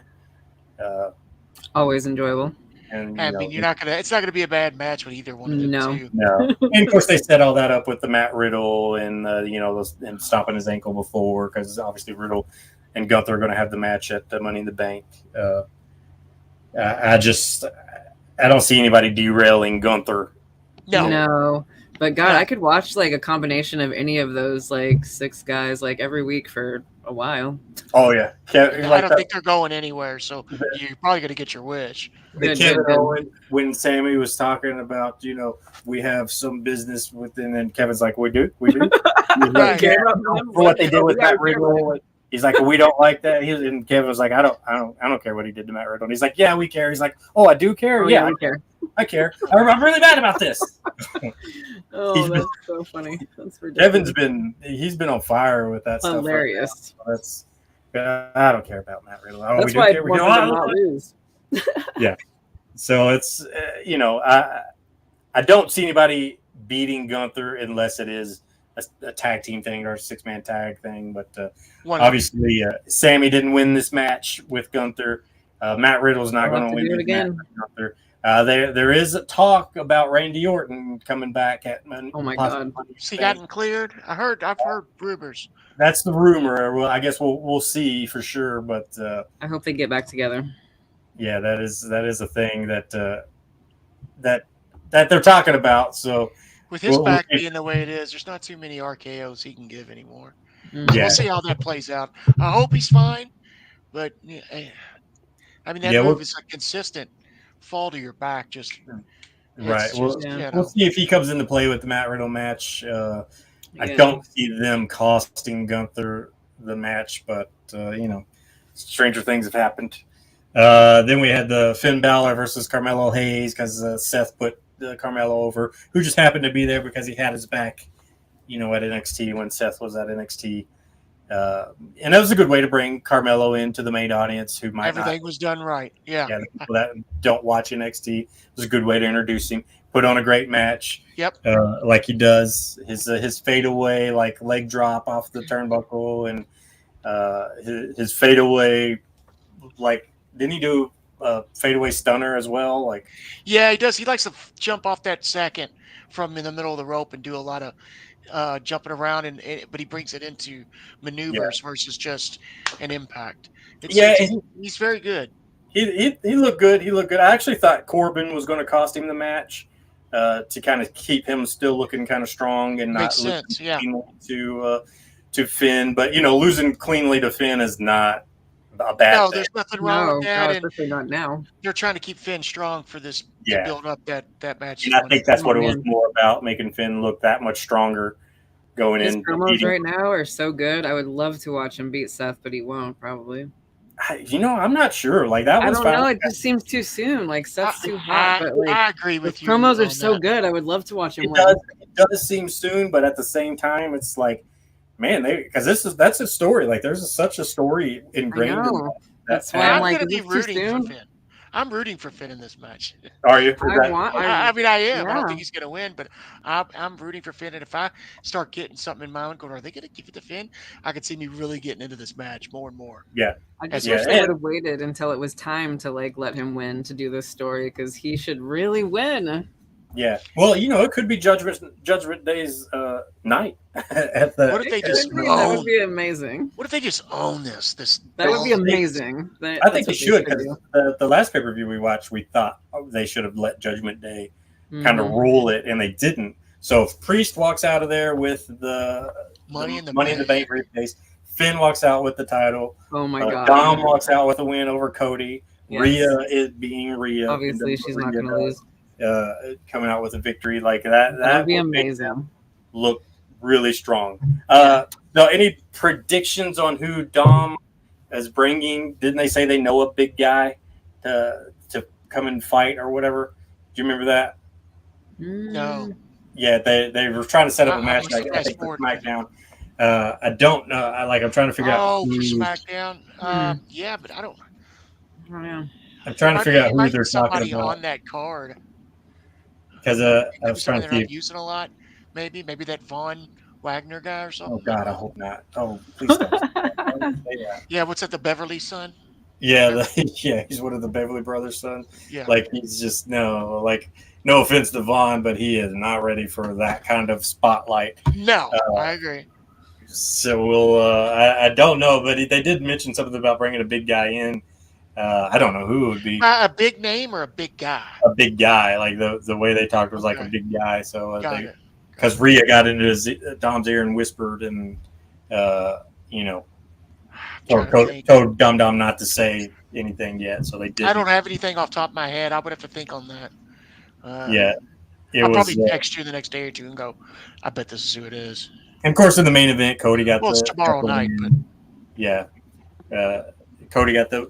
Always enjoyable.
And it's not gonna be a bad match with either one of them. Two.
No. And of course they set all that up with the Matt Riddle and and stopping his ankle before, because obviously Riddle and Gunther are going to have the match at the Money in the Bank. I don't see anybody derailing Gunther.
No. But God, I could watch like a combination of any of those like 6 guys like every week for a while.
Oh yeah.
I don't think they're going anywhere, so you're probably gonna get your wish.
Kevin Owens, when Sammy was talking about, we have some business within, and Kevin's like, we do.
Right.
For what they did with Matt Riddle. He's like, we don't like that. And Kevin was like, I don't care what he did to Matt Riddle. And he's like, yeah, we care. He's like, oh, I do care.
Oh, yeah, we care.
I care. I'm really mad about this.
That's so funny. That's ridiculous.
He's been on fire with that stuff.
Hilarious.
Right, so I don't care about Matt Riddle.
That's why I want to not lose.
Yeah. So it's I don't see anybody beating Gunther unless it is
a tag team thing or a 6-man tag thing. But
One
obviously, Sammy didn't win this match with Gunther. Matt Riddle's not
We'll
going
have
to
to
win
do it
this
again.
match with Gunther. There is a talk about Randy Orton coming back at
Oh my
possibly
God.
Money in the
Has he
Bank.
gotten cleared? I've heard rumors.
That's the rumor. Well, I guess we'll see for sure. But
I hope they get back together.
yeah, that is a thing that they're talking about. So
With his
we'll
back
see.
being the way it is, there's not too many RKO's he can give anymore.
Mm.
So
Yeah.
we'll see how that plays out. I hope he's fine, but I mean that
Yeah,
move is a consistent fall to your back. Just
right.
it's
Well,
just,
Yeah.
we'll see if he comes into play with the Matt Riddle match. I
Yeah.
don't see them costing Gunther the match, but stranger things have happened. Then we had the Finn Balor versus Carmelo Hayes because Seth put Carmelo over, who just happened to be there because he had his back, at NXT when Seth was at NXT. And that was a good way to bring Carmelo into the main audience who might
everything was done right. Yeah.
the people that don't watch NXT. It was a good way to introduce him. Put on a great match.
Yep.
Like he does his fadeaway, like leg drop off the turnbuckle, and his fadeaway, like didn't he do a fadeaway stunner as well? Like
Yeah, he does. He likes to jump off that second from in the middle of the rope and do a lot of jumping around, but he brings it into maneuvers versus just an impact. He's very good.
He looked good. He looked good. I actually thought Corbin was going to cost him the match to kind of keep him still looking kind of strong and
Makes
not
sense. Yeah.
to Finn. But losing cleanly to Finn is not a bad
No,
thing.
there's nothing wrong with that, and
especially not now.
they're trying to keep Finn strong for this to
Yeah.
build up that match.
And I think that's what it was
man.
more about, making Finn look that much stronger going
His
in.
promos right now are so good. I would love to watch him beat Seth, but he won't probably.
I'm not sure. Like that
I
was
don't know. It just seems too soon. Like Seth's too hot, but like
I agree
his
with you.
promos are
on
so
that.
good. I would love to watch him
It
win.
does seem soon, but at the same time, it's like, man, because that's a story. Like there's such a story ingrained.
I
In
know. That's
that.
why I'm
I'm
like,
going to
is
be
this too
rooting for
soon?
Finn. I'm rooting for Finn in this match.
Are you?
I want.
I mean, I am. I don't
yeah.
think he's going to win, but I'm rooting for Finn. And if I start getting something in my own, going, are they going to give it to Finn? I could see me really getting into this match more and more.
I just
Yeah.
wish they would have waited until it was time to like let him win to do this story because he should really win.
Yeah. Well, it could be Judgment Day's night at the.
What if they just
That would
own?
be amazing.
What if they just own this?
That would be
Well,
amazing.
I think they should
do.
because the last pay-per-view we watched, we thought they should have let Judgment Day kind of
Mhm.
rule it, and they didn't. So if Priest walks out of there with the
Money in the
Bank briefcase, Finn walks out with the title.
Oh my god.
Dom walks out with a win over Cody.
Yes.
Rhea is being Rhea.
Obviously,
and
she's not
Rhea
going to lose.
coming out with a victory like that.
That would be
would make
amazing.
look really strong. Now, any predictions on who Dom is bringing? Didn't they say they know a big guy to come and fight or whatever? Do you remember that?
No.
Yeah, they were trying to set up a match.
I'm
I think for
fast
SmackDown. I don't know. I'm trying to figure out.
Oh, for
who-
SmackDown. Yeah, but I don't.
Oh, yeah.
I'm trying to figure out who
might be
they're talking
somebody
about
on that card.
because I
Maybe
was trying
somebody
to
they're
see.
not using a lot. Maybe that Von Wagner guy or something.
Oh God, I hope not. Oh, please don't. Don't say that.
Yeah, what's that? The Beverly son?
Yeah, he's one of the Beverly Brothers' son.
Yeah.
Like he's just no offense to Vaughn, but he is not ready for that kind of spotlight.
No, I agree.
So we'll. I don't know, but they did mention something about bringing a big guy in. I don't know who it would be.
A big name or a big guy?
A big guy, like the way they talked was like a
Okay.
big guy. So
Got it.
because Rhea got into Dom's ear and whispered, and
Trying to think.
told Dum Dum not to say anything yet. So they did.
I don't have anything off the top of my head. I would have to think on that.
Yeah, it
I'll
was.
probably text you the next day or two and go, I bet this is who it is.
And of course, in the main event, Cody got
Well,
the
it's tomorrow
got the
night,
win. Yeah, Cody got the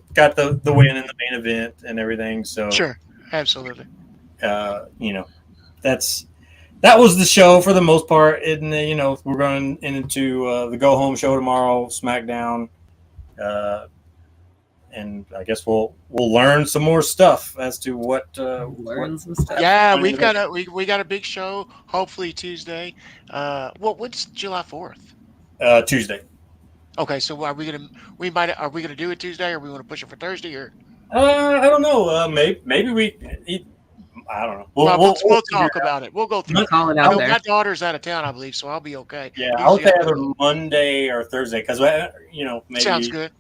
win in the main event and everything. So
Sure, absolutely.
that was the show for the most part. And we're going into the go home show tomorrow, SmackDown, and I guess we'll learn some more stuff as to what
Learn some stuff.
Yeah, we got a big show. Hopefully Tuesday. What's July 4th?
Tuesday.
Okay, so are we gonna do it Tuesday, or we want to push it for Thursday, or?
I don't know. Maybe we. I don't know.
We'll talk about it. We'll go through.
We'll call it out there.
My daughter's out of town, I believe, so I'll be okay.
Yeah, I'll say either Monday or Thursday because maybe
Sounds good.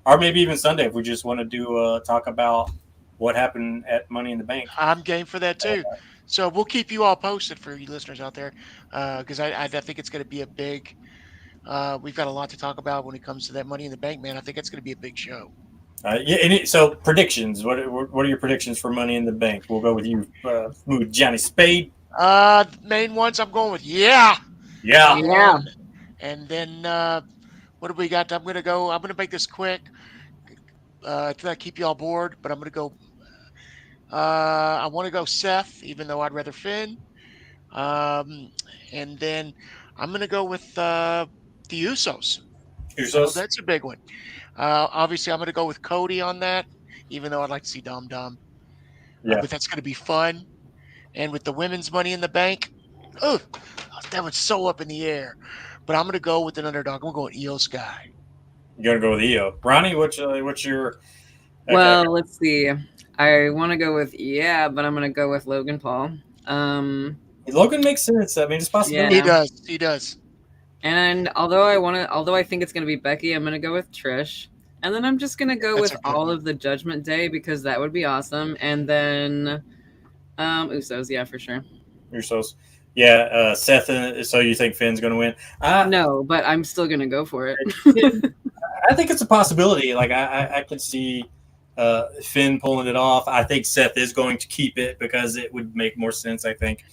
Or maybe even Sunday if we just want to do talk about what happened at Money in the Bank.
I'm game for that too. So we'll keep you all posted for you listeners out there, because I think it's going to be a big. We've got a lot to talk about when it comes to that Money in the Bank, man. I think it's going to be a big show.
So predictions. What are your predictions for Money in the Bank? We'll go with you, Smooth Johnny Spade.
Main ones I'm going with yeah. And then what do we got? I'm gonna make this quick to not keep you all bored, but I'm gonna go. I want to go Seth, even though I'd rather Finn. And then I'm gonna go with the Usos. So that's a big one. Obviously, I'm going to go with Cody on that, even though I'd like to see Dom Dom.
Yeah.
But that's going to be fun. And with the women's Money in the Bank, that was so up in the air. But I'm going to go with an underdog. I'm going to go with Io Sky.
You're going to go with Io. Ronnie, what's your...
Well, let's see. I want to go with but I'm going to go with Logan Paul.
Logan makes sense. I mean, it's possible.
Yeah.
He does.
And although I think it's going to be Becky, I'm going to go with Trish. And then I'm just going to go with all of the Judgment Day because that would be awesome. And then Usos, yeah, for sure.
Usos. Yeah, Seth, so you think Finn's going to win?
No, but I'm still going to go for it.
I think it's a possibility. Like, I could see Finn pulling it off. I think Seth is going to keep it because it would make more sense, I think.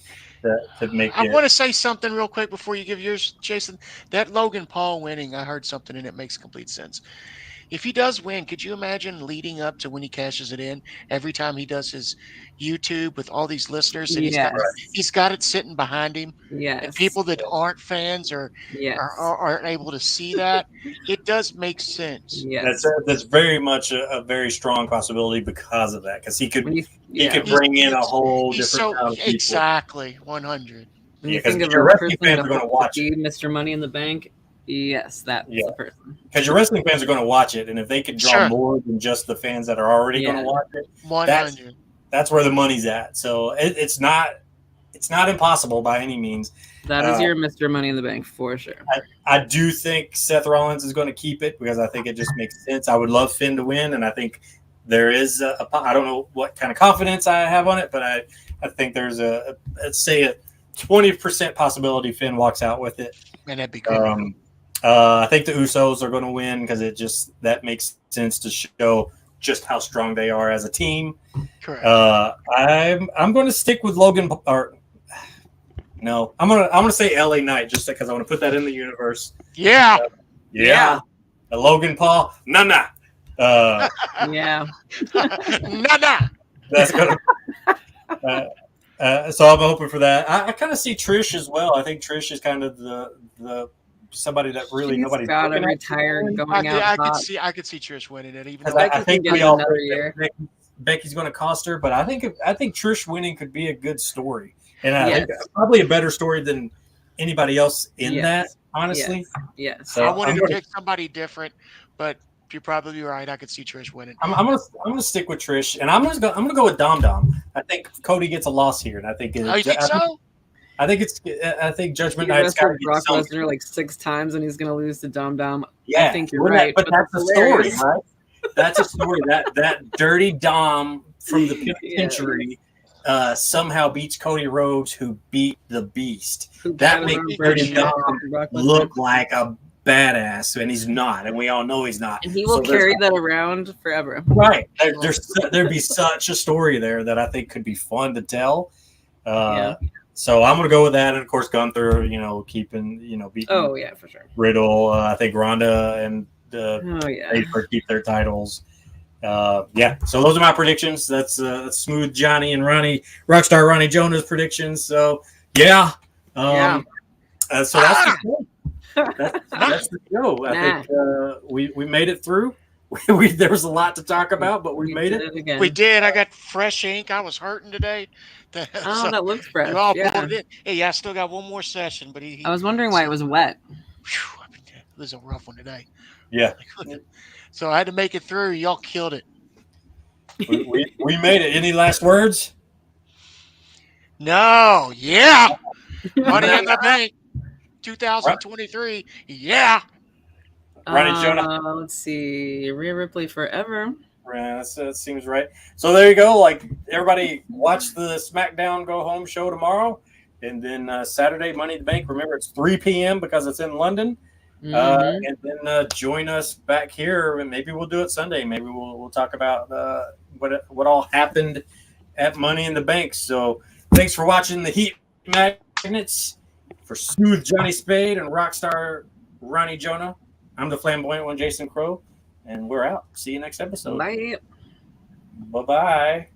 I
want to say something real quick before you give yours, Jason. That Logan Paul winning, I heard something and it makes complete sense. If he does win, could you imagine leading up to when he cashes it in every time he does his YouTube with all these listeners and he's got it sitting behind him?
Yes.
And people that aren't fans or aren't able to see that, it does make sense.
Yes.
That's very much a very strong possibility because of that. Because he could bring in a whole different kind of people.
Exactly, 100.
When you think of your wrestling fans are going to watch Mr. Money in the Bank. Yes, that's the person.
Because your wrestling fans are going to watch it, and if they could draw more than just the fans that are already going to watch it,
100.
That's where the money's at. So it's not impossible by any means.
That is your Mr. Money in the Bank for sure.
I do think Seth Rollins is going to keep it because I think it just makes sense. I would love Finn to win, and I think there is I don't know what kind of confidence I have on it, but I think there's let's say a 20% possibility Finn walks out with it.
Man, that'd be good.
I think the Usos are going to win because that makes sense to show just how strong they are as a team.
Correct.
I'm going to stick with Logan. No, I'm gonna say LA Knight just because I want to put that in the universe.
Yeah.
Logan Paul. Nah.
Yeah.
Nah.
That's gonna. So I'm hoping for that. I kind of see Trish as well. I think Trish is kind of the somebody that really nobody
got to retire going out.
I could see Trish winning it. Even
I think we all think Becky's going to cost her, but I think Trish winning could be a good story, and I think probably a better story than anybody else in that. Honestly,
yes.
So I wanted to pick somebody different, but you're probably right. I could see Trish winning.
I'm gonna stick with Trish, and I'm gonna go with Dom Dom. I think Cody gets a loss here, and I think.
You think so?
I think Judgment Night's got to get
Brock Lesnar like 6 times, and he's gonna lose to Dom Dom.
Yeah,
I think you're right.
But that's a story, right? That's a story. That dirty Dom from the penitentiary somehow beats Cody Rhodes, who beat the Beast. That makes dirty Dom look like a badass, and he's not, and we all know he's not.
And he will carry that around forever.
Right. There'd be such a story there that I think could be fun to tell. So I'm gonna go with that, and of course Gunther, keeping, beating.
Oh yeah, for sure.
Riddle. I think Ronda and Baker keep their titles. So those are my predictions. That's Smooth Johnny and Rockstar Ronnie Jonah's predictions. So so that's the show. That's the show. I think we made it through. there was a lot to talk about, but we made
did
it.
again.
We did. I got fresh ink. I was hurting today.
Oh,
So
that looks fresh.
you all
Yeah.
pulled it in. Hey, yeah, I still got one more session, but
I was wondering why it was wet.
it was a rough one today.
Yeah,
So I had to make it through. Y'all killed it.
we made it. Any last words?
No, yeah. Money in the Bank 2023. Yeah.
Ronnie Jonah.
Let's see. Rhea Ripley forever.
Yeah, that seems right. So there you go. Like everybody, watch the SmackDown Go Home show tomorrow, and then Saturday Money in the Bank. Remember, it's 3 p.m. because it's in London.
Mhm.
And then join us back here, and maybe we'll do it Sunday. Maybe we'll talk about what all happened at Money in the Bank. So thanks for watching the Heat Magnets. For Smooth Johnny Spade and Rockstar Ronnie Jonah, I'm the flamboyant one, Jason Crow, and we're out. See you next episode.
Bye.
Bye-bye.